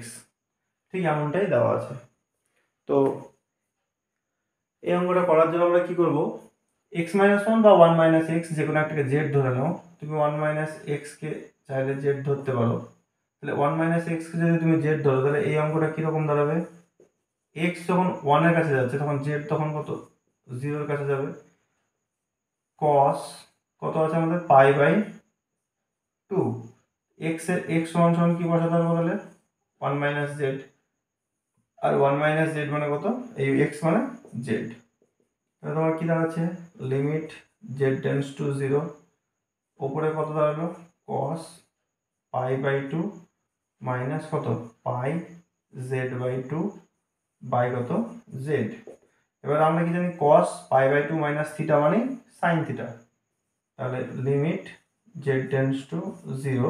A: ঠিক এমনটাই দেওয়া আছে। তো এই অঙ্কটা করার জন্য আমরা কি করব? x মাইনাস 1 বা 1 মাইনাস x যে কোনো একটাকে z ধরে নাও। তুমি 1 মাইনাস x কে চাইলে z ধরতে পারো। তাহলে 1 মাইনাস x কে যদি তুমি z ধরো তাহলে এই অঙ্কটা কি রকম দাঁড়াবে? x যখন 1 এর কাছে যাচ্ছে তখন z তখন কত 0 এর কাছে যাবে। cos কত আছে আমাদের পাই বাই 2, x এর x সমান সমান কি বসাতে হবে তাহলে 1 মাইনাস z, আর 1 মাইনাস z মানে কত? এই x মানে z। তাহলে তোমার কি দাঁড়াচ্ছে লিমিট z টেন্ডস টু 0, উপরে কত দাঁড়ালো cos পাই বাই 2 মাইনাস কত পাই z বাই 2 বাই কত z। এবার আমরা কি জানি cos pi by 2 minus theta মানে sin থিটা। তাহলে লিমিট z টেন্ডস টু 0,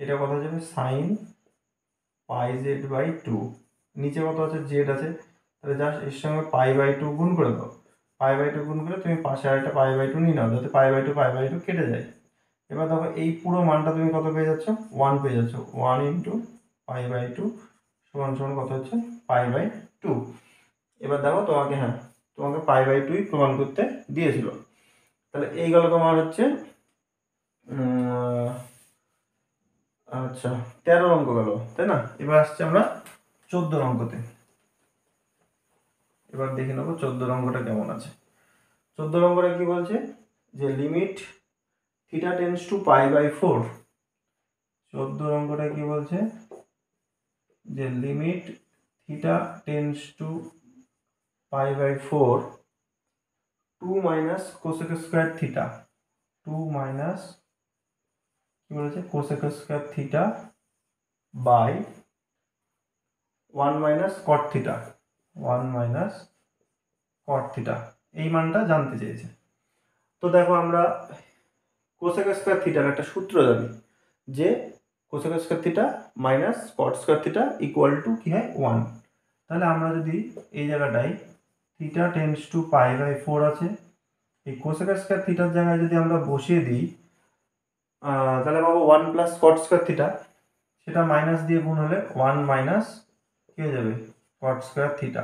A: এটা কত যাবে sin পাই z বাই 2, নিচে কত আছে z আছে, তাহলে জাস্ট এর সঙ্গে পাই বাই 2 গুণ করে দাও। পাই বাই 2 গুণ করে তুমি পাশে আরেকটা পাই বাই 2 নিয়ে নাও যাতে পাই বাই 2 কেটে যায়। এবার দেখো এই পুরো মানটা তুমি কত পেয়ে যাচ্ছ 1 পেয়ে যাচ্ছ, 1 ইন্টু পাই বাই 2 সমান সমান কত হচ্ছে পাই বাই 2। এবার দেখো তোমাকে তোমাকে পাই বাই 2 প্রমাণ করতে দিয়েছিল। তাহলে এই গেল তোমার হচ্ছে আচ্ছা 13 অঙ্ক গেল, তাই না? এবার আসছে আমরা 14 অঙ্কতে। এবার দেখে নেবো 14 অঙ্কটা কেমন আছে। 14 অঙ্কটা কি বলছে, যে limit theta tends to pi by 4। 14 অঙ্কটা কি বলছে, যে limit theta tends to pi by 4 2 minus cosec square theta, 2 minus কি বলেছে cosec square theta by 1 minus cot theta, 1 minus cot theta, এই মানটা জানতে চেয়েছে। তো দেখো আমরা কোসেক স্কয়ার থিটার একটা সূত্র জানি, যে cosec square theta minus cot square theta equal to কি হয় 1। তাহলে আমরা যদি এই জায়গাটায় theta tends to pi by 4 আছে, এই কোসেক স্কয়ার থিটার জায়গায় যদি আমরা বসিয়ে দিই তাহলে পাবো 1 প্লাস কট স্কয়ার থিটা, সেটা মাইনাস দিয়ে গুণ হলে 1 মাইনাস কি হয়ে যাবে কট স্কয়ার থিটা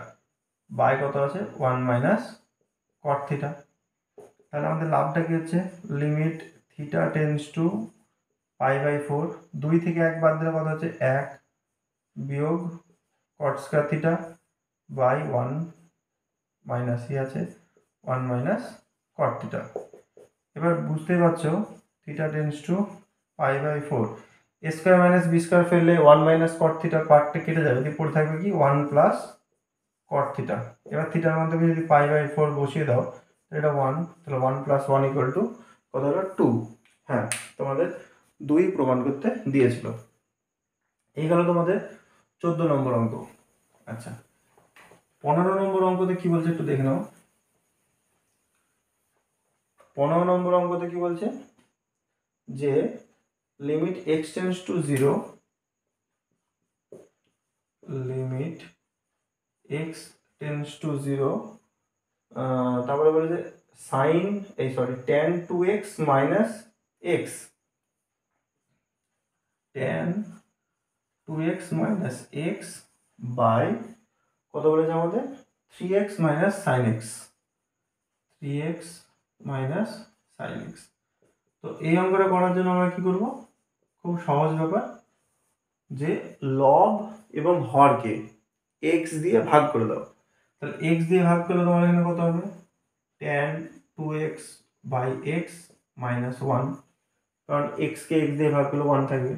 A: বাই কত আছে 1 মাইনাস কট থিটা। তাহলে আমাদের লাভটা কি হচ্ছে limit theta tends to pi by 4, 2 থেকে 1 বাদ দিলে কত হচ্ছে 1 বিয়োগ cot square theta by 1 minus ই আছে 1 মাইনাস কট থিটা। এবার বুঝতেই পারছো theta tends to pi by 4, A square minus B square ফেললে 1 মাইনাস কট থিটার পার্টটা কেটে যাবে, দিয়ে পড়ে থাকবে কি 1 প্লাস কট থিটা। এবার থিটার মধ্যে যদি পাই বাই 4 বসিয়ে দাও এটা 1, তাহলে 1 প্লাস 1 ইকুয়াল টু কত হলো 2। হ্যাঁ, তোমাদের 2 প্রমাণ করতে দিয়েছিল। এই গেল তোমাদের 14 নম্বর অঙ্ক। আচ্ছা, 15 নম্বর অঙ্কতে কি বলছে একটু দেখে নাও। 15 নম্বর অঙ্কতে কি বলছে যে limit x tends to 0, limit x tends to 0, তারপরে বলে যে sine tan 2x minus x, tan 2x minus x by কত বলেছে আমাদের 3x minus sine x, 3x minus sine x. তো এই অঙ্কটা করার জন্য আমরা কি করব, খুব সহজ ব্যাপার, যে লব এবং হরকে x দিয়ে ভাগ করে দাও। তাহলে x দিয়ে ভাগ করলে তোমার এখানে কত হবে tan 2x by x minus 1, কারণ x কে x দিয়ে ভাগ করলে 1 থাকবে।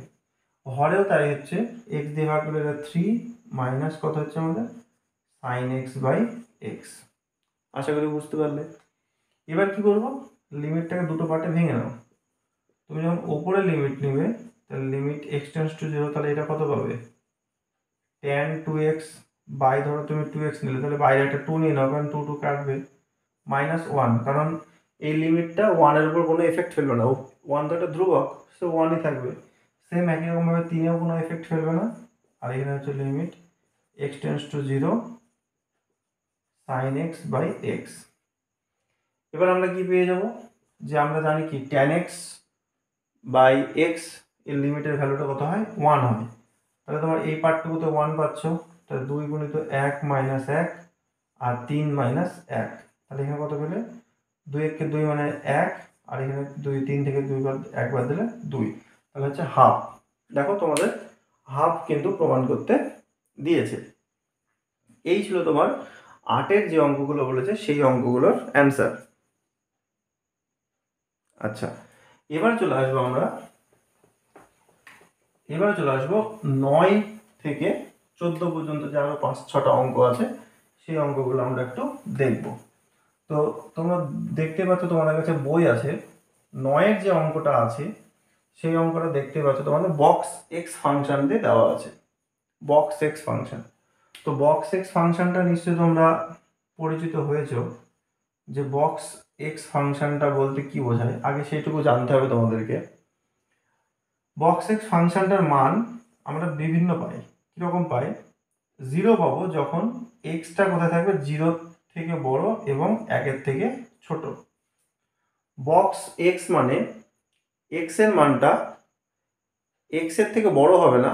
A: হরেও তাই হচ্ছে, x দিয়ে ভাগ করলে 3 মাইনাস কত হচ্ছে আমাদের সাইন এক্স বাই এক্স। আশা করি বুঝতে পারলে। এবার কি করব, লিমিটটাকে দুটো পার্টে ভেঙে নাও। তুমি যখন ওপরে লিমিট নেবে তাহলে লিমিট এক্স টেন্স টু 0, তাহলে এটা কত পাবে tan 2x বাই, ধরো তুমি 2x নিলে তাহলে বাইরে একটা 2 নিয়ে নাও, কারণ 2 2 কাটবে, মাইনাস 1, কারণ এই লিমিটটা 1 এর উপর কোনো এফেক্ট ফেলবে না, 1 তো একটা ধ্রুবক, সো 1ই থাকবে। সেম একই রকমভাবে 3এও কোনো এফেক্ট ফেলবে না। আর এখানে হচ্ছে limit x tends to 0 sine x by x. এবার আমরা কি পেয়ে যাব, যে আমরা জানি কি tan x বাই এক্স এর লিমিটের ভ্যালুটা কত হয় 1 হয়। তাহলে তোমার এই পার্টটুকুতে 1 পাচ্ছ, তাহলে 2 গুণিত 1 মাইনাস 1 আর 3 মাইনাস 1, তাহলে এখানে কত পেলে 2 1 2 মানে 1, আর এখানে 2 3 থেকে 2 বার 1 বার দিলে 2, তাহলে হচ্ছে হাফ। দেখো তোমাদের হাফ কিন্তু প্রমাণ করতে দিয়েছে। এই ছিল তোমার 8-এর যে অঙ্কগুলো বলেছে সেই অঙ্কগুলোর অ্যান্সার। আচ্ছা, এবার চলে আসবো 9 থেকে 14 পর্যন্ত যে আরো 5-6টা অঙ্ক আছে সেই অঙ্কগুলো আমরা একটু দেখব। তো তোমরা দেখতে পাচ্ছ তোমাদের কাছে বই আছে, 9-এর যে অঙ্কটা আছে সেই অঙ্কটা দেখতে পাচ্ছ তোমাদের বক্স এক্স ফাংশন দিয়ে দেওয়া আছে, বক্স এক্স ফাংশন। তো বক্স এক্স ফাংশনটা নিশ্চয়ই তোমরা পরিচিত হয়েছ, যে বক্স এক্স ফাংশনটা বলতে কি বোঝায় আগে সেইটুকু জানতে হবে তোমাদেরকে। বক্স এক্স ফাংশনটার মান আমরা বিভিন্ন পাই, কীরকম পাই, 0 পাবো যখন এক্সটা কোথায় থাকবে 0 থেকে বড় এবং 1-এর থেকে ছোট। বক্স এক্স মানে এক্স এর মানটা এক্স এর থেকে বড় হবে না,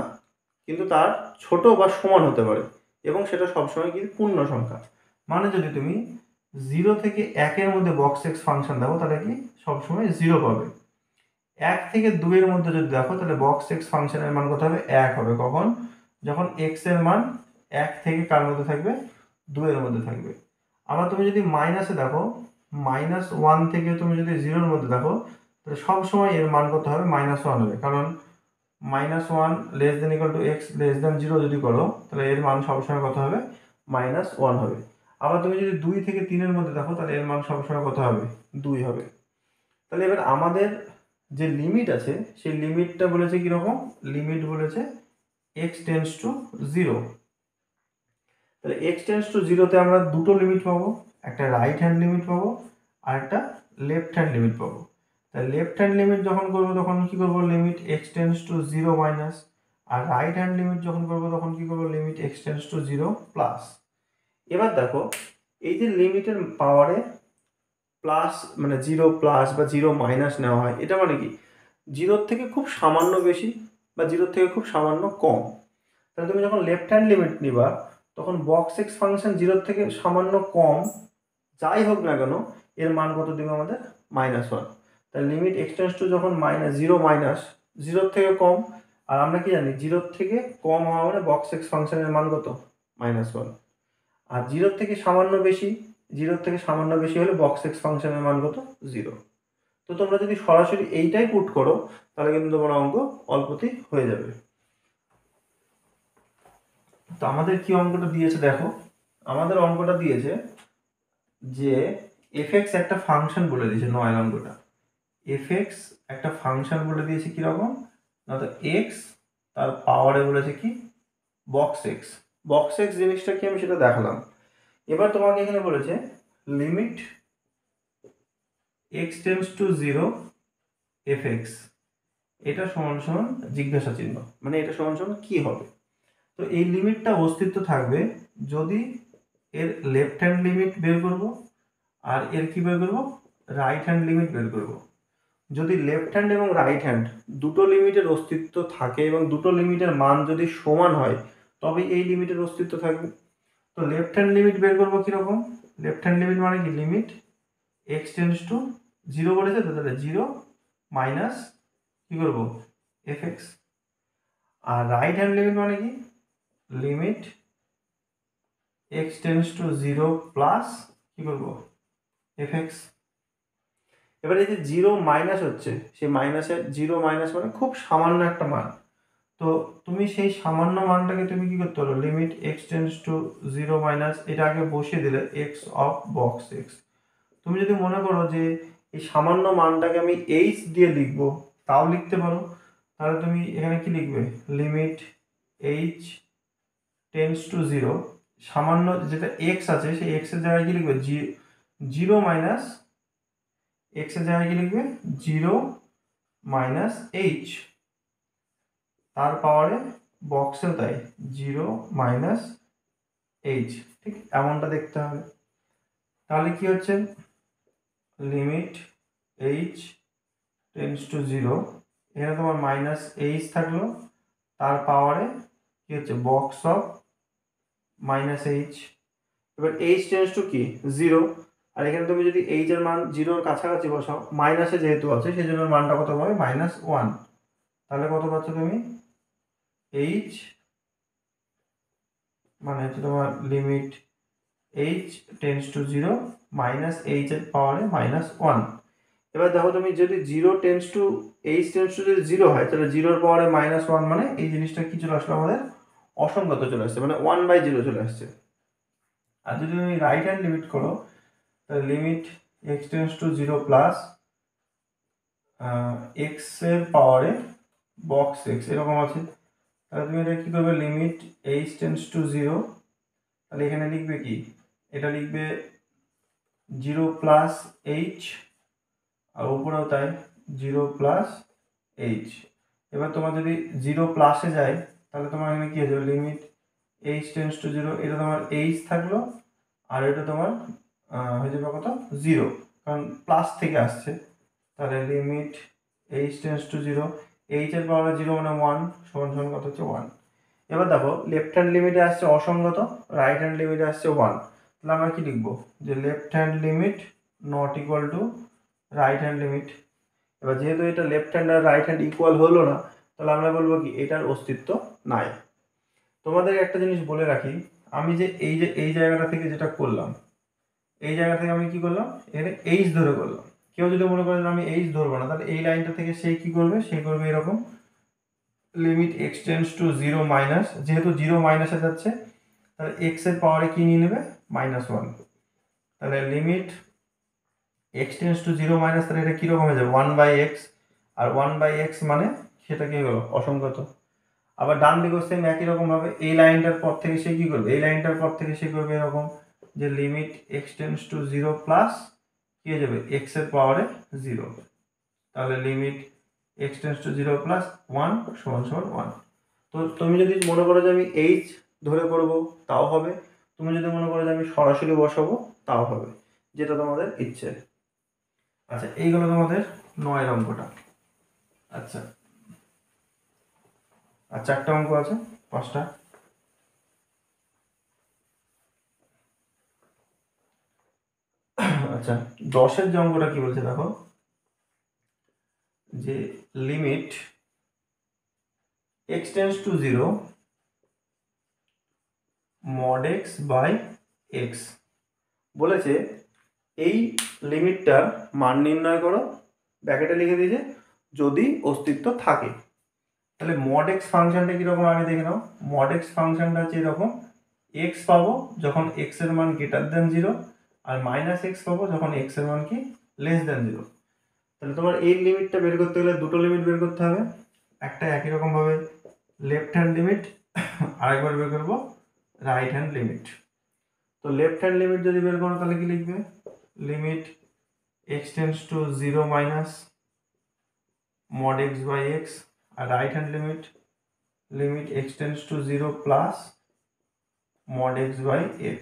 A: কিন্তু তার ছোট বা সমান হতে পারে, এবং সেটা সবসময় কিন্তু পূর্ণ সংখ্যা। মানে যদি তুমি 0 থেকে 1-এর মধ্যে বক্স এক্স ফাংশন দেখো তাহলে কি সবসময় 0 পাবে। 1 থেকে 2-এর মধ্যে যদি দেখো তাহলে বক্স এক্স ফাংশনের মান কত হবে 1 হবে, কখন, যখন এক্স এর মান 1 থেকে কার মধ্যে থাকবে 2-এর মধ্যে থাকবে। আবার তুমি যদি মাইনাসে দেখো, -1 থেকে তুমি যদি 0-এর মধ্যে দেখো তাহলে সবসময় এর মান কত হবে -1 হবে, কারণ -1 less than equal to x less than 0 যদি করো তাহলে এর মান সবসময় কত হবে -1 হবে। আবার তুমি যদি 2 থেকে 3-এর মধ্যে দেখো তাহলে এর মান সবসময় কত হবে 2 হবে। তাহলে এবার আমাদের যে লিমিট আছে সেই লিমিটটা বলেছে কিরকম, লিমিট বলেছে এক্স টেন্স টু 0। তাহলে এক্স টেন্স টু 0-তে আমরা দুটো লিমিট পাবো, একটা রাইট হ্যান্ড লিমিট পাবো আর একটা লেফট হ্যান্ড লিমিট পাবো। তাহলে লেফট হ্যান্ড লিমিট যখন করবো তখন কি করবো, limit x tends to 0 minus, আর রাইট হ্যান্ড লিমিট যখন করবো তখন কি করবো, limit x tends to 0 plus. এবার দেখো এই যে লিমিটের পাওয়ারে প্লাস মানে 0 প্লাস বা 0 মাইনাস নেওয়া হয়, এটা মানে কি 0-র থেকে খুব সামান্য বেশি বা 0-র থেকে খুব সামান্য কম। তাহলে তুমি যখন লেফট হ্যান্ড লিমিট নিবা তখন বক্স এক্স ফাংশন 0-র থেকে সামান্য কম যাই হোক না কেন এর মান কত দেবে আমাদের -1। তাহলে লিমিট এক্স টেন্স টু যখন -0 মাইনাস 0-র থেকে কম, আর আমরা কি জানি 0-র থেকে কম হওয়া মানে বক্স এক্স ফাংশনের মান কত -1, আর 0-র থেকে সামান্য বেশি জিরোর থেকে সামান্য বেশি হলে বক্স এক্স ফাংশনের মান কত 0। তো তোমরা যদি সরাসরি এইটাই পুট করো তাহলে কিন্তু তোমার অঙ্ক অল্পতেই হয়ে যাবে। তো আমাদের কি অঙ্কটা দিয়েছে দেখো, আমাদের অঙ্কটা দিয়েছে যে এফএক্স একটা ফাংশন বলে দিয়েছে, 9 অঙ্কটা এফএক্স একটা ফাংশন বলে দিয়েছে কিরকম না, তো এক্স তার পাওয়ারে বলেছে কি বক্স এক্স। বক্স এক্স জিনিসটা কি আমি সেটা দেখালাম। এবার তোমাকে এখানে বলেছে limit x tends to 0 FX, এটা সমান সমান জিজ্ঞাসা চিহ্ন, মানে এটা সমান সমান কি হবে। তো এই লিমিটটা অস্তিত্ব থাকবে যদি এর লেফট হ্যান্ড লিমিট বের করব আর এর কি বের করব রাইট হ্যান্ড লিমিট বের করব। যদি লেফট হ্যান্ড এবং রাইট হ্যান্ড দুটো লিমিটের অস্তিত্ব থাকে এবং দুটো লিমিটের মান যদি সমান হয় তবে এই লিমিটের অস্তিত্ব থাকবে। তো লেফট হ্যান্ড লিমিট বের করবো কিরকম, লেফট হ্যান্ড লিমিট মানে কি লিমিট এক্স টেন্ডস টু 0 বলেছে, তো তাহলে 0 মাইনাস কি করবো এফ এক্স। আর রাইট হ্যান্ড লিমিট মানে কি limit x tends to 0 plus কি করবো এফ এক্স। এবার এই যে 0 মাইনাস হচ্ছে, সেই মাইনাসের 0 মাইনাস মানে খুব সামান্য একটা মান। তো তুমি সেই সামান্য মানটাকে তুমি কি করতে পারো limit x tends to 0 minus এটা আগে বসিয়ে দিলে এক্স অফ বক্স এক্স। তুমি যদি মনে করো যে এই সামান্য মানটাকে আমি এইচ দিয়ে লিখবো তাও লিখতে পারো। তাহলে তুমি এখানে কি লিখবে লিমিট এইচ টেন্ডস টু 0, সামান্য যেটা এক্স আছে সেই এক্স এর জায়গায় কি লিখবে 0 মাইনাস এক্স এর জায়গায় কি লিখবে 0 মাইনাস এইচ, তার পাওয়ারে বক্সেও তাই 0 মাইনাস এইচ, ঠিক এমনটা দেখতে হবে। তাহলে কি হচ্ছে লিমিট এইচ টেন্ডস টু 0, এখানে তোমার মাইনাস এইচ থাকলো, তার পাওয়ারে কি হচ্ছে বক্স অফ মাইনাস এইচ। এবার এইচ টেন্ডস টু কি 0, আর এখানে তুমি যদি এইচ এর মান 0-র কাছাকাছি বসাও মাইনাসে যেহেতু আছে সেই জন্য মানটা কত পাবে -1। তাহলে কত পাচ্ছ তুমি এইচ মানে হচ্ছে তোমার limit h tends to 0 minus H এর পাওয়ারে -1। এবার দেখো তুমি যদি 0 tends to H tends two যদি 0 হয় তাহলে 0-র পাওয়ারে -1 মানে এই জিনিসটা কি চলে আসলো আমাদের অসংগত চলে আসছে, মানে 1/0 চলে আসছে। আর যদি তুমি রাইট হ্যান্ড লিমিট করো তাহলে limit x tends to 0 plus x এর পাওয়ারে বক্স এক্স এরকম আছে। তাহলে তুমি এটা কি করবে লিমিট এইচ টেন্ডস টু 0, তাহলে এখানে লিখবে কি এটা লিখবে 0 প্লাস এইচ আর উপরেও তাই 0 প্লাস এইচ। এবার তোমার যদি 0 প্লাসে যায় তাহলে তোমার এখানে কি হয়ে যাবে লিমিট এইচ টেন্ডস টু 0, এটা তোমার এইচ থাকলো আর এটা তোমার হয়ে যাবে কত 0, কারণ প্লাস থেকে আসছে। তাহলে limit h tends to 0, H এর পাওয়ার 0 মানে 1 সমান সমান কত হচ্ছে 1। এবার দেখো লেফট হ্যান্ড লিমিটে আসছে অসংগত, রাইট হ্যান্ড লিমিটে আসছে 1, তাহলে আমরা কি লিখবো যে left hand limit not equal to right hand limit. এবার যেহেতু এটা লেফট হ্যান্ড আর রাইট হ্যান্ড ইকুয়াল হলো না তাহলে আমরা বলবো কি এটার অস্তিত্ব নাই। তোমাদের একটা জিনিস বলে রাখি, আমি যে এই জায়গাটা থেকে যেটা করলাম, এই জায়গা থেকে আমি কি করলাম এখানে এইচ ধরে করলাম। কেউ যদি মনে করেন আমি এইচ ধরবো না তাহলে এই লাইনটা থেকে সে কি করবে, সে করবে এরকম limit x tends to 0 minus, যেহেতু 0 মাইনাসে যাচ্ছে তাহলে এক্স এর পাওয়ারে কি নিয়ে নেবে -1। তাহলে limit x tends to 0 minus, তাহলে এটা কীরকম হয়ে যাবে 1/x, আর 1/x মানে সেটা কি হলো অসংগত। আবার ডান দিকেও সেম একই রকম ভাবে এই লাইনটার পর থেকে সে কি করবে, এই লাইনটার পর থেকে সে করবে এরকম যে limit x tends to 0 plus কি হয়ে যাবে এক্স এর পাওয়ারে 0, তাহলে limit x tends to 0 plus 1 সমান সমান 1। তো তুমি যদি মনে করো যে আমি এইচ ধরে করব তাও হবে, তুমি যদি মনে করো যে আমি সরাসরি বসাবো তাও হবে, যেটা তোমাদের ইচ্ছে। আচ্ছা এইগুলো তোমাদের 9 অঙ্কটা। আচ্ছা আর 4টা অঙ্ক আছে 5টা। আচ্ছা 10-এর যে অঙ্কটা কি বলছে দেখো, যে limit x tends to 0 mod x by x, বলেছে এই লিমিটটার মান নির্ণয় করো, ব্র্যাকেটে লিখে দিয়েছে যদি অস্তিত্ব থাকে। তাহলে মড এক্স ফাংশনটা কীরকম আগে দেখে নাও। মড এক্স ফাংশনটা হচ্ছে এরকম, এক্স পাবো যখন এক্স এর মান গ্রেটার দেন 0 আর মাইনাস এক্স পাবো যখন এক্স এর মান কি লেস দেন 0। তাহলে তোমার এই লিমিটটা বের করতে গেলে দুটো লিমিট বের করতে হবে, একটা একই রকমভাবে লেফট হ্যান্ড লিমিট, আরেকবার বের করবো রাইট হ্যান্ড লিমিট। তো লেফট হ্যান্ড লিমিট যদি বের করো তাহলে কি লিখবে, limit x tends to 0 minus mod x by x, আর right hand limit limit x tends to 0 plus mod x by x।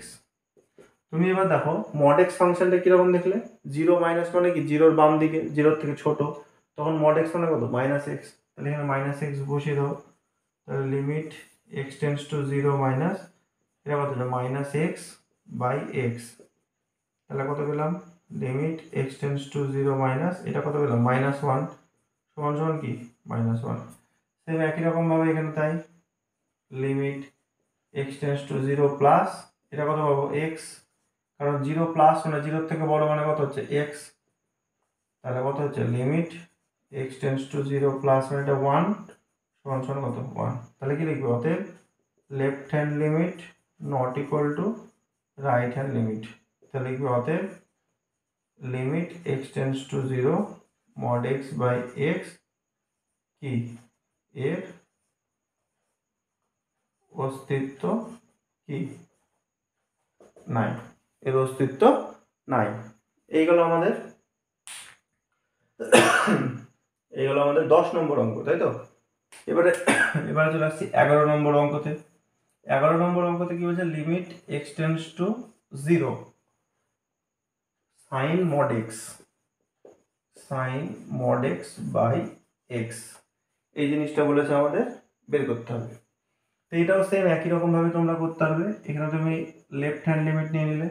A: তুমি এবার দেখো mod x ফাংশনটা কিরকম দেখলে, 0 মাইনাস মানে কি 0-র বাম দিকে, 0-র থেকে ছোট, তখন mod x মানে কত মাইনাস এক্স। তাহলে এখানে মাইনাস এক্স বসিয়ে দাও। তাহলে limit x tends to 0 minus এটা কত হলো মাইনাস এক্স বাই এক্স। তাহলে কত পেলাম, limit x tends to 0 minus এটা কত পেলাম মাইনাস 1 সমান সমান কি মাইনাস 1। সেম একই রকমভাবে এখানে তাই limit x tends to 0 plus এটা কত পাবো এক্স, কারণ 0 প্লাস মানে 0-র থেকে বড় মানে কত হচ্ছে এক্স। তাহলে কত হচ্ছে limit x tends to 0 plus মানে এটা 1 সমান সমান কত 1। তাহলে কি লিখবে, অতএব left hand limit not equal to right hand limit. তাহলে লিখবে অতএব limit x tends to 0 mod x by x কি এর অস্তিত্ব কি নাই, এর অস্তিত্ব নাই। এইগুলো আমাদের 10 নম্বর অঙ্ক, তাই তো। এবারে চলে আসছি 11 নম্বর অঙ্কতে। 11 নম্বর অঙ্কতে কি বলছে, limit x tends to 0 sin mod x by x, এই জিনিসটা বলেছে আমাদের বের করতে হবে। তো এটাও সেম একই রকমভাবে তোমরা করতে পারবে। এখানে তুমি লেফট হ্যান্ড লিমিট নিয়ে নিলে,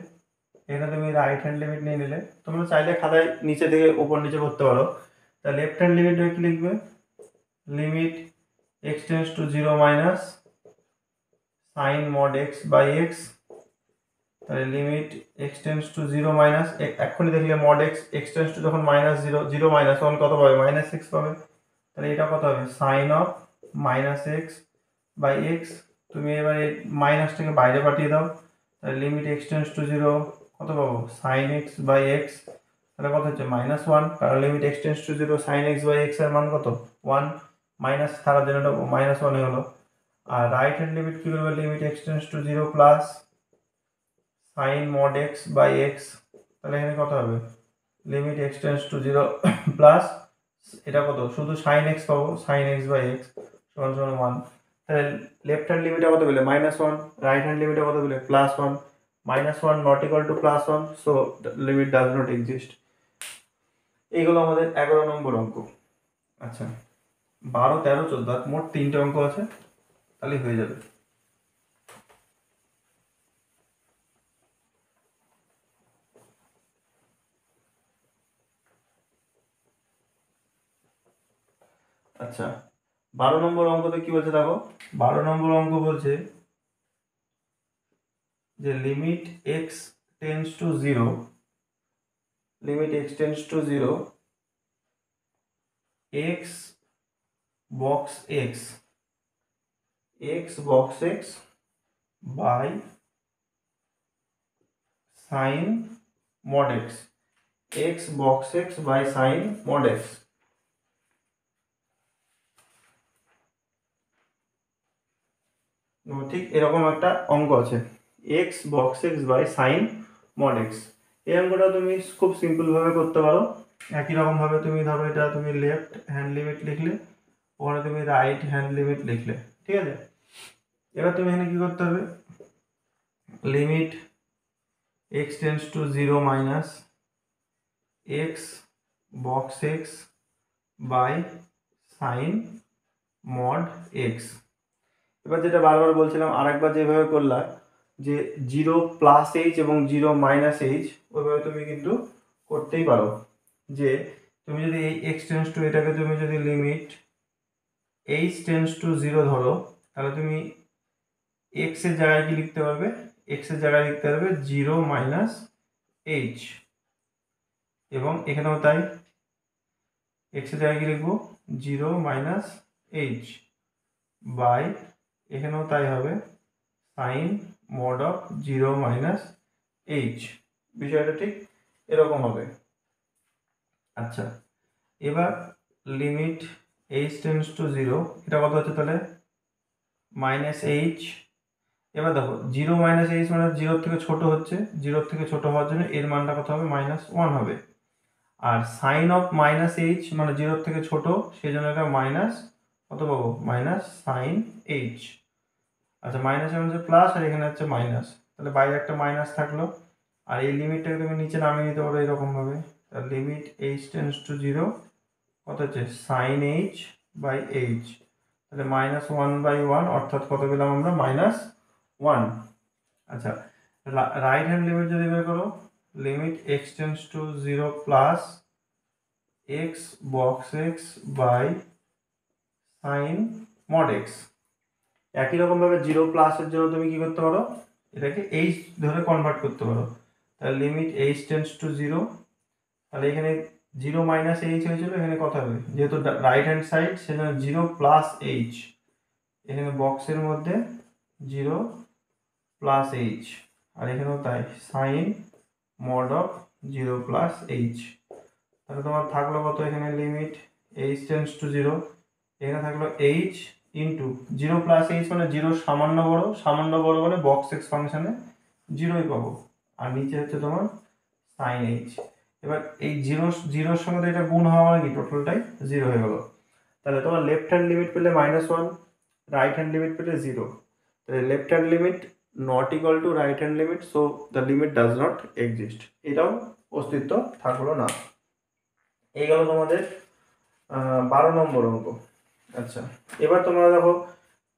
A: এখানে তুমি রাইট হ্যান্ড লিমিট নিয়ে নিলে, তোমরা চাইলে খাতায় নিচে থেকে উপর নিচে করতে পারো। তা লেফট হ্যান্ড লিমিট কি লিখবে, limit x tends to 0 minus sin mod x by x। তাহলে limit x tends to 0 minus এক্ষুনি দেখলে mod x টেন্ডস টু যখন মাইনাস 0 0 মাইনাস তখন কত পাবে মাইনাস এক্স পাবে। তাহলে এটা কত হবে sine of minus x by x. তুমি এবার এই মাইনাসটাকে বাইরে পাঠিয়ে দাও, তাহলে লিমিট x টেন্ডস টু 0 কত পাবো সাইন এক্স বাই এক্স। তাহলে কত হচ্ছে মাইনাস 1, কারণ limit x tends to 0 sine x by x এর মান কত 1, মাইনাস থাকার জন্য এটা মাইনাস 1 হয়ে গেলো। আর রাইট হ্যান্ড লিমিট কি করবে, limit x tends to 0 plus sine mod x by x. তাহলে এখানে কত হবে limit x tends to 0 plus এটা কত শুধু সাইন এক্স পাবো সাইন এক্স বাই এক্স সমান সমান 1। তাহলে লেফট হ্যান্ড লিমিটে কত পেলে মাইনাস 1, রাইট হ্যান্ড লিমিটে কত পেলে plus 1, minus 1 not equal two plus 1, so limit does not exist. এইগুলো আমাদের 11 নম্বর অঙ্ক। আচ্ছা 12, 13, 14 মোট 3টে অঙ্ক আছে, তাহলে হয়ে যাবে। আচ্ছা 12 নম্বর অঙ্কতে কি বলছে দেখো, 12 নম্বর অঙ্ক বলছে যে limit x tends to 0, limit x tends to 0 x box x by sin mod x box x by sin mod x। ঠিক এরকম একটা অঙ্ক আছে x box x by sin mod x। এই অঙ্কটা তুমি খুব সিম্পল ভাবে করতে পারো। একই রকম ভাবে তুমি ধরো এটা তুমি লেফট হ্যান্ড লিমিট লিখলে, ওখানে তুমি রাইট হ্যান্ড লিমিট লিখলে, ঠিক আছে। এবার তুমি এখানে কি করতে হবে, limit x tends to 0 minus x box x by sin mod x। এবার যেটা বারবার বলছিলাম আরেকবার যেভাবে করলা যে 0 প্লাস এইচ এবং 0 মাইনাস এইচ, ওইভাবে তুমি কিন্তু করতেই পারো। যে তুমি যদি এই x টেন্ডস টু এটাকে তুমি যদি লিমিট h টেন্ডস টু 0 ধরো, তাহলে তুমি x এর জায়গায় কি লিখতে পারবে, x এর জায়গায় লিখতে পারবে 0 মাইনাস এইচ, এবং এখানেও তাই, এক্সের জায়গায় কি লিখবো 0 মাইনাস এইচ বাই, এখানেও তাই হবে sine mod of 0 minus h. বিষয়টা ঠিক এরকম হবে। আচ্ছা, এবার লিমিট এইচ টেন্ডস টু 0, এটা কত হচ্ছে তাহলে মাইনাস এইচ। এবার দেখো 0 মাইনাস এইচ মানে 0 থেকে ছোট হচ্ছে, 0 থেকে ছোট হওয়ার জন্য এর মানটা কত হবে -1 হবে। আর সাইন অফ মাইনাস এইচ মানে 0 থেকে ছোট, সেই জন্য এটা মাইনাস কত পাবো মাইনাস সাইন এইচ। আচ্ছা, মাইনাস হচ্ছে প্লাস আর এখানে হচ্ছে মাইনাস, তাহলে বাইরে একটা মাইনাস থাকলো। আর এই লিমিটটাকে তুমি নিচে নামিয়ে নিতে পারো এরকমভাবে, তাহলে লিমিট এইচ টেন্ডস টু 0 কত হচ্ছে সাইন এইচ বাই এইচ, তাহলে -1/1 অর্থাৎ কত পেলাম আমরা -1। আচ্ছা, রাইট হ্যান্ড লিমিট যদি বের করো, limit x tends to 0 plus x box x by sine mod x. একই রকমভাবে 0 প্লাসের জন্য তুমি কি করতে পারো, এটাকে এইচ ধরে কনভার্ট করতে পারো। তাহলে লিমিট এইচ টেন্ডস টু 0, তাহলে এখানে 0 মাইনাস এইচ হয়েছিল, এখানে কত হবে যেহেতু রাইট হ্যান্ড সাইড সেজন্য 0 প্লাস এইচ, এখানে বক্সের মধ্যে 0 প্লাস এইচ, আর এখানেও তাই sine mod of 0 plus h. তাহলে তোমার থাকলো কত এখানে লিমিট এইচ টেন্ডস টু 0, এখানে থাকলো এইচ ইন্টু 0 প্লাস এইচ মানে 0 সামান্য বড় মানে বক্স এক্স ফাংশনে 0ই পাবো, আর নিচে হচ্ছে তোমার সাইন এইচ। এবার এই 0 সঙ্গে এটা গুণ হওয়া মানে কি টোটালটাই 0 হয়ে গেল। তাহলে তোমার লেফট হ্যান্ড লিমিট পেলে -1, রাইট হ্যান্ড লিমিট পেলে 0। তাহলে left hand limit not equal to right hand limit, so the limit does not exist, এটাও অস্তিত্ব থাকলো না। এই গেল তোমাদের 12 নম্বর অঙ্ক। আচ্ছা, এবার তোমরা দেখো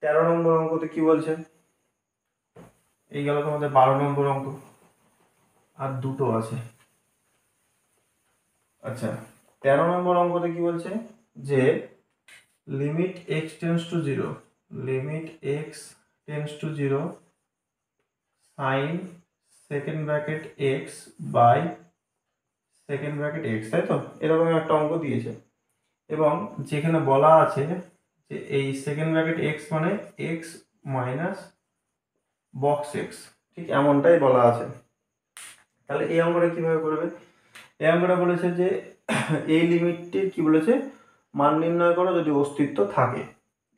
A: 13 নম্বর অঙ্কতে কি বলছে। এই গেল তোমাদের 12 নম্বর অঙ্ক, আর দুটো আছে। আচ্ছা, 13 নম্বর অঙ্কতে কি বলছে যে limit x tends to 0, limit x tends to 0 sine second bracket x by second bracket x, তাই তো এরকম একটা অঙ্ক দিয়েছে। এবং যেখানে বলা আছে যে এই সেকেন্ড ব্র্যাকেট এক্স মানে এক্স মাইনাস বক্স এক্স, ঠিক এমনটাই বলা আছে। তাহলে এই অঙ্কটা কিভাবে করবে, এই অঙ্কটা বলেছে যে এই লিমিটটির কি বলেছে মান নির্ণয় করো যদি অস্তিত্ব থাকে,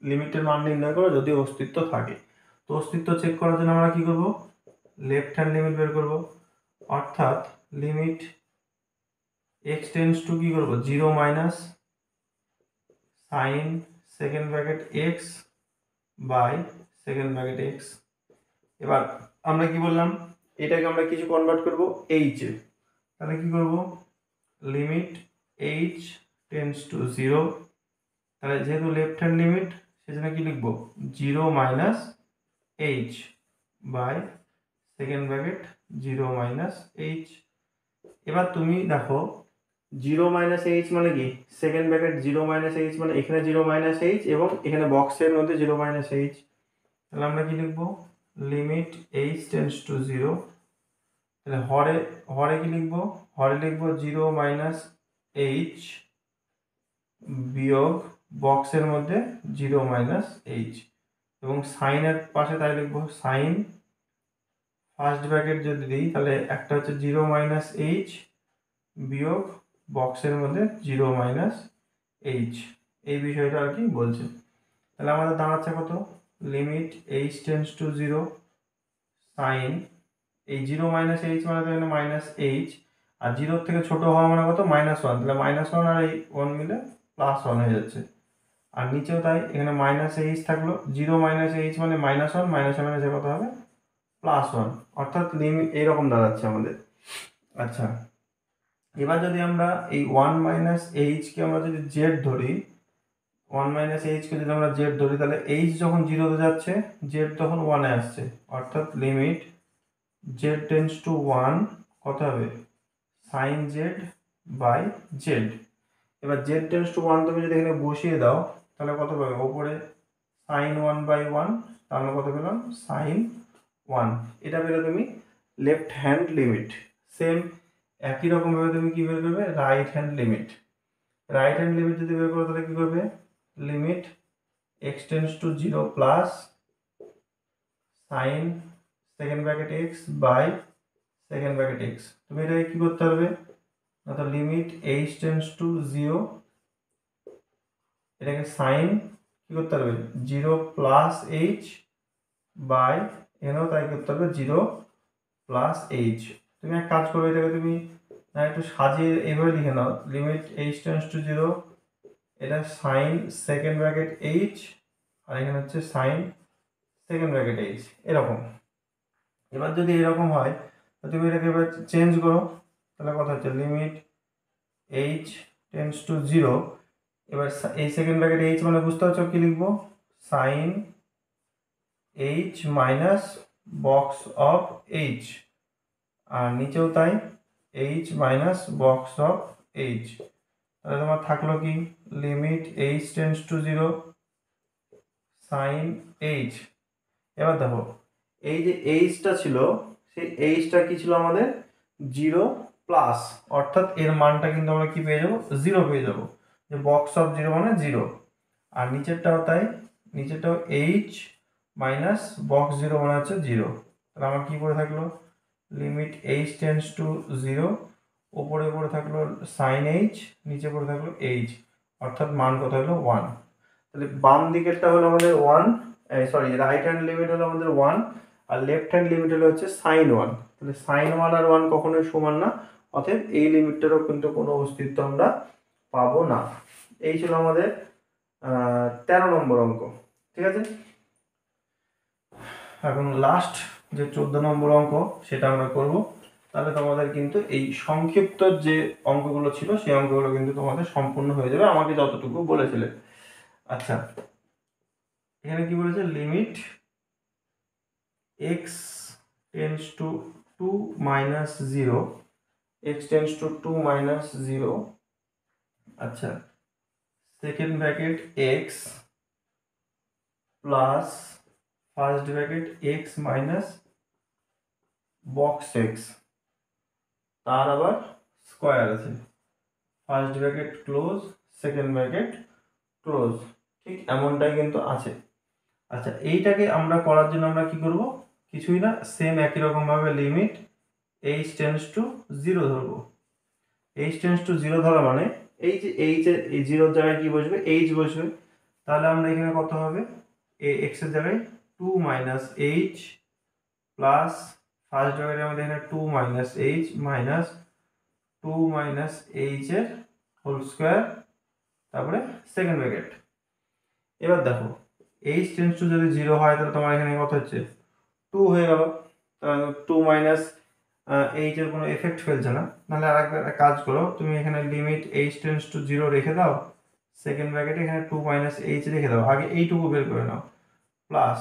A: লিমিটের মান নির্ণয় করো যদি অস্তিত্ব থাকে। তো অস্তিত্ব চেক করার জন্য আমরা কি করব, লেফট হ্যান্ড লিমিট বের করব, অর্থাৎ লিমিট এক্স টেন্ডস টু কি করব 0 minus sine second bracket x by second bracket x. এবার আমরা কি বললাম, এটাকে আমরা কিছু কনভার্ট করব এইচ এ, তাহলে কি করব লিমিট এইচ টেন্ডস টু 0, তাহলে যেহেতু লেফট হ্যান্ড লিমিট সেজন্য কি লিখব 0 minus h by second bracket 0 minus h. এবার তুমি দেখো 0 মাইনাস এইচ মানে কি সেকেন্ড ব্র্যাকেট 0 মাইনাস এইচ মানে এখানে 0 মাইনাস এইচ এবং এখানে বক্সের মধ্যে 0 মাইনাস এইচ, তাহলে আমরা কি লিখব লিমিট এইচ টেন্ডস টু 0, তাহলে হরে কি লিখব, হরে লিখব 0 মাইনাস এইচ বিয়োগ বক্সের মধ্যে 0 মাইনাস এইচ, এবং সাইনের পাশে তাই লিখবো সাইন ফার্স্ট ব্র্যাকেট যদি দিই তাহলে একটা হচ্ছে 0 মাইনাস এইচ বিয়োগ বক্সের মধ্যে 0 মাইনাস এইচ, এই বিষয়টা আর কি বলছে। তাহলে আমাদের দাঁড়াচ্ছে কত limit h tends to 0 sine এই 0 মাইনাস এইচ মানে তো এখানে মাইনাস এইচ, আর 0 থেকে ছোট হওয়া মানে কত -1, তাহলে -1 আর এই 1 মিলে +1 হয়ে যাচ্ছে, আর নিচেও তাই এখানে মাইনাস এইচ থাকলো, 0 মাইনাস এইচ মানে -1, -1 মানে কত হবে +1, অর্থাৎ লিমিট এইরকম দাঁড়াচ্ছে আমাদের। আচ্ছা, এবার যদি আমরা এই 1 মাইনাস এইচকে আমরা যদি জেড ধরি, 1 মাইনাস এইচকে যদি আমরা জেড ধরি তাহলে এইচ যখন 0তে যাচ্ছে জেড তখন 1-এ আসছে, অর্থাৎ লিমিট জেড টেন্ডস টু 1 কত হবে সাইন জেড বাই জেড। এবার জেড টেন্ডস টু 1 তুমি যদি এখানে বসিয়ে দাও তাহলে কত পাবে, ওপরে সাইন 1/1, তাহলে কত পেলাম সাইন 1। এটা পেলে তুমি লেফট হ্যান্ড লিমিট সেম একই রকমভাবে তুমি কি বের করবে, right hand limit. Right hand limit যদি বের করো তাহলে কি করবে, limit x tends to 0 plus sine second bracket x by second bracket x। তুমি এটাকে কি করতে হবে, অর্থাৎ লিমিট h টেন্ডস টু 0, এটাকে সাইন কি করতে হবে 0 প্লাস h বাই, এখানেও তাই করতে হবে 0 প্লাস h। তুমি এক কাজ করো, এটাকে তুমি একটু সাজিয়ে এইভাবে লিখে নাও, লিমিট h টেন্ডস টু 0, এটা সাইন সেকেন্ড ব্র্যাকেট h আর এখানে হচ্ছে সাইন সেকেন্ড ব্র্যাকেট h, এরকম। এবার যদি এরকম হয় তো তুমি এটাকে এবার চেঞ্জ করো, তাহলে কথা হচ্ছে লিমিট h টেন্ডস টু 0, এবার এই সেকেন্ড ব্র্যাকেট h মানে বুঝতে পারছো কি লিখবো, sine h minus box of h, আর নিচেও তাই h minus box of h। তাহলে তোমার থাকলো কি, limit h tends to 0 sine h। এবার দেখো এই যে এইচটা ছিল, সেই এইচটা কি ছিল আমাদের 0 প্লাস, অর্থাৎ এর মানটা কিন্তু আমরা কি পেয়ে যাবো, 0 পেয়ে যাবো, যে বক্স অফ 0 মানে 0। আর নিচেরটাও তাই, নিচেরটাও এইচ মাইনাস বক্স 0 মানে হচ্ছে 0। তাহলে আমার কি পড়ে থাকলো, লিমিট এইচ টেন্ডস টু 0, ওপরে পড়ে থাকলো সাইন এইচ, নিচে পড়ে থাকলো এইচ, অর্থাৎ মান কত হলো 1। তাহলে বাম দিকেরটা হলো আমাদের 1, সরি রাইট হ্যান্ড লিমিট হলো আমাদের 1, আর লেফট হ্যান্ড লিমিট হলো হচ্ছে সাইন 1। তাহলে সাইন 1 আর 1 কখনোই সমান না, অতএব এই লিমিটটারও কিন্তু কোনো অস্তিত্ব আমরা পাবো না। এই ছিল আমাদের 13 নম্বর অঙ্ক। ঠিক আছে, এখন লাস্ট যে 14 নম্বর অঙ্ক সেটা আমরা করব। তাহলে তোমাদের কিন্তু এই সংক্ষিপ্ত যে অঙ্কগুলো ছিল সেই অঙ্কগুলো কিন্তু তোমাদের সম্পূর্ণ হয়ে যাবে আমাকে যতটুকু বলেছিলে। আচ্ছা, এখানে কি বলেছে, limit x tends two 2 minus 0, x tends two 2 minus 0, আচ্ছা second bracket x plus first bracket x minus box x, তার আবার স্কোয়ার আছে, first bracket close second bracket close, ঠিক এমনটাই কিন্তু আছে। আচ্ছা, এইটাকে আমরা করার জন্য আমরা কি করব, কিছুই না, সেম একই রকম ভাবে লিমিট h টেন্ডস টু 0 ধরবো। h টেন্ডস টু 0 ধরা মানে এই যে h এর এই 0 জায়গায় কি বসবে, h বসবে। তাহলে আমরা এখানে কত হবে, x এর জায়গায় 2 মাইনাস h প্লাস ফার্স্ট ব্র্যাকেটে আমাদের এখানে 2 minus h minus 2 minus h এর হোল স্কয়ার, তারপরে সেকেন্ড ব্র্যাকেট। এবার দেখো h টেন্ডস টু যদি 0 হয় তাহলে তোমার এখানে কত হচ্ছে 2 হয়ে গেল, 2 মাইনাস h এর কোনো এফেক্ট ফেলছে না। নাহলে আরেকবার কাজ করো, তুমি এখানে লিমিট h টেন্ডস টু 0 রেখে দাও, সেকেন্ড ব্র্যাকেটে এখানে 2 মাইনাস h রেখে দাও, আগে এইটুকু বের করে নাও, প্লাস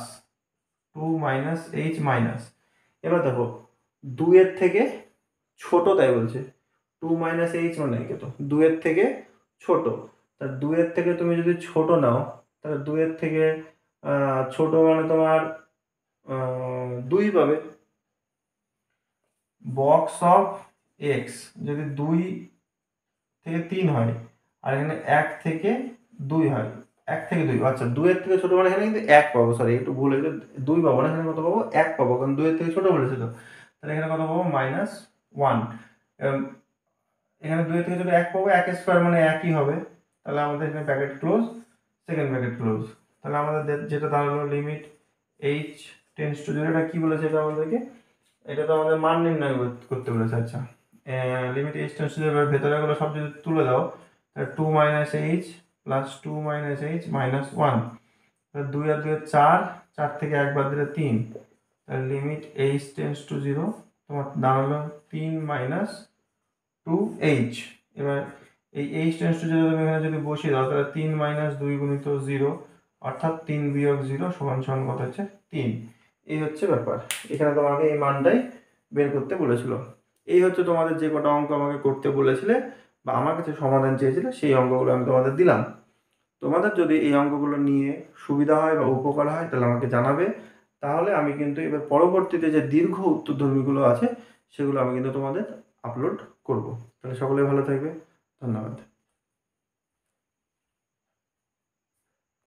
A: 2 মাইনাস h মাইনাস। এবার দেখো 2 এর থেকে ছোট তাই বলছে, 2 মাইনাস h মানে কত, 2 এর থেকে ছোট। তা 2 এর থেকে তুমি যদি ছোট নাও তাহলে 2 এর থেকে ছোট মানে তোমার 2 পাবে। বক্স অফ x যদি 2 থেকে 3 হয় আর এখানে 1 থেকে 2 হয়, 1 থেকে 2, আচ্ছা 2 এর থেকে ছোট মানে এখানে কিন্তু 1 পাবো, সরি একটু ভুল হয়েছে, 2 পাবো না, এখানে কত পাবো 1 পাবো, কারণ 2 এর থেকে ছোট বলেছিল। তাহলে এখানে কত পাবো মাইনাস 1, এখানে 2 এর থেকে ছোট 1 পাবো, 1 স্কয়ার মানে 1ই হবে। তাহলে আমাদের এখানে bracket close second bracket close. তাহলে আমাদের যেটা দাঁড়ালো লিমিট h টেন্ডস টু 0, এটা কি বলেছে, এটা আমাদেরকে, এটা তো আমাদের মান নির্ণয় করতে বলেছে। আচ্ছা, লিমিট h টেন্ডস টু 0 এর ভেতরে গুলো সব যদি তুলে দাও তাহলে 2 minus h plus 2 minus h minus 1, তাহলে 2 আর 2 4, 4 থেকে 1 বাদ দিলে 3, তাহলে লিমিট h টেন্ডস টু 0 তোমার দাঁড়ালো 3 মাইনাস 2h। এবার এই h টেন্ডস টু 0 তুমি এখানে যদি বসিয়ে দাও তাহলে 3 মাইনাস 2 গুণিত 0, অর্থাৎ 3 বিয়োগ 0 সমান সমান কত হচ্ছে 3। এই হচ্ছে ব্যাপার, এখানে তোমাকে এই মানটাই বের করতে বলেছিল। এই হচ্ছে তোমাদের যে কটা অঙ্ক আমাকে করতে বলেছিলে বা আমার কাছে সমাধান চেয়েছিলে সেই অঙ্কগুলো আমি তোমাদের দিলাম। তোমাদের যদি এই অঙ্কগুলো নিয়ে সুবিধা হয় বা উপকার হয় তাহলে আমাকে জানাবে, তাহলে আমি কিন্তু এবার পরবর্তীতে যে দীর্ঘ উত্তরধর্মীগুলো আছে সেগুলো আমি কিন্তু তোমাদের আপলোড করব। তাহলে সকলে ভালো থাকবে, ধন্যবাদ।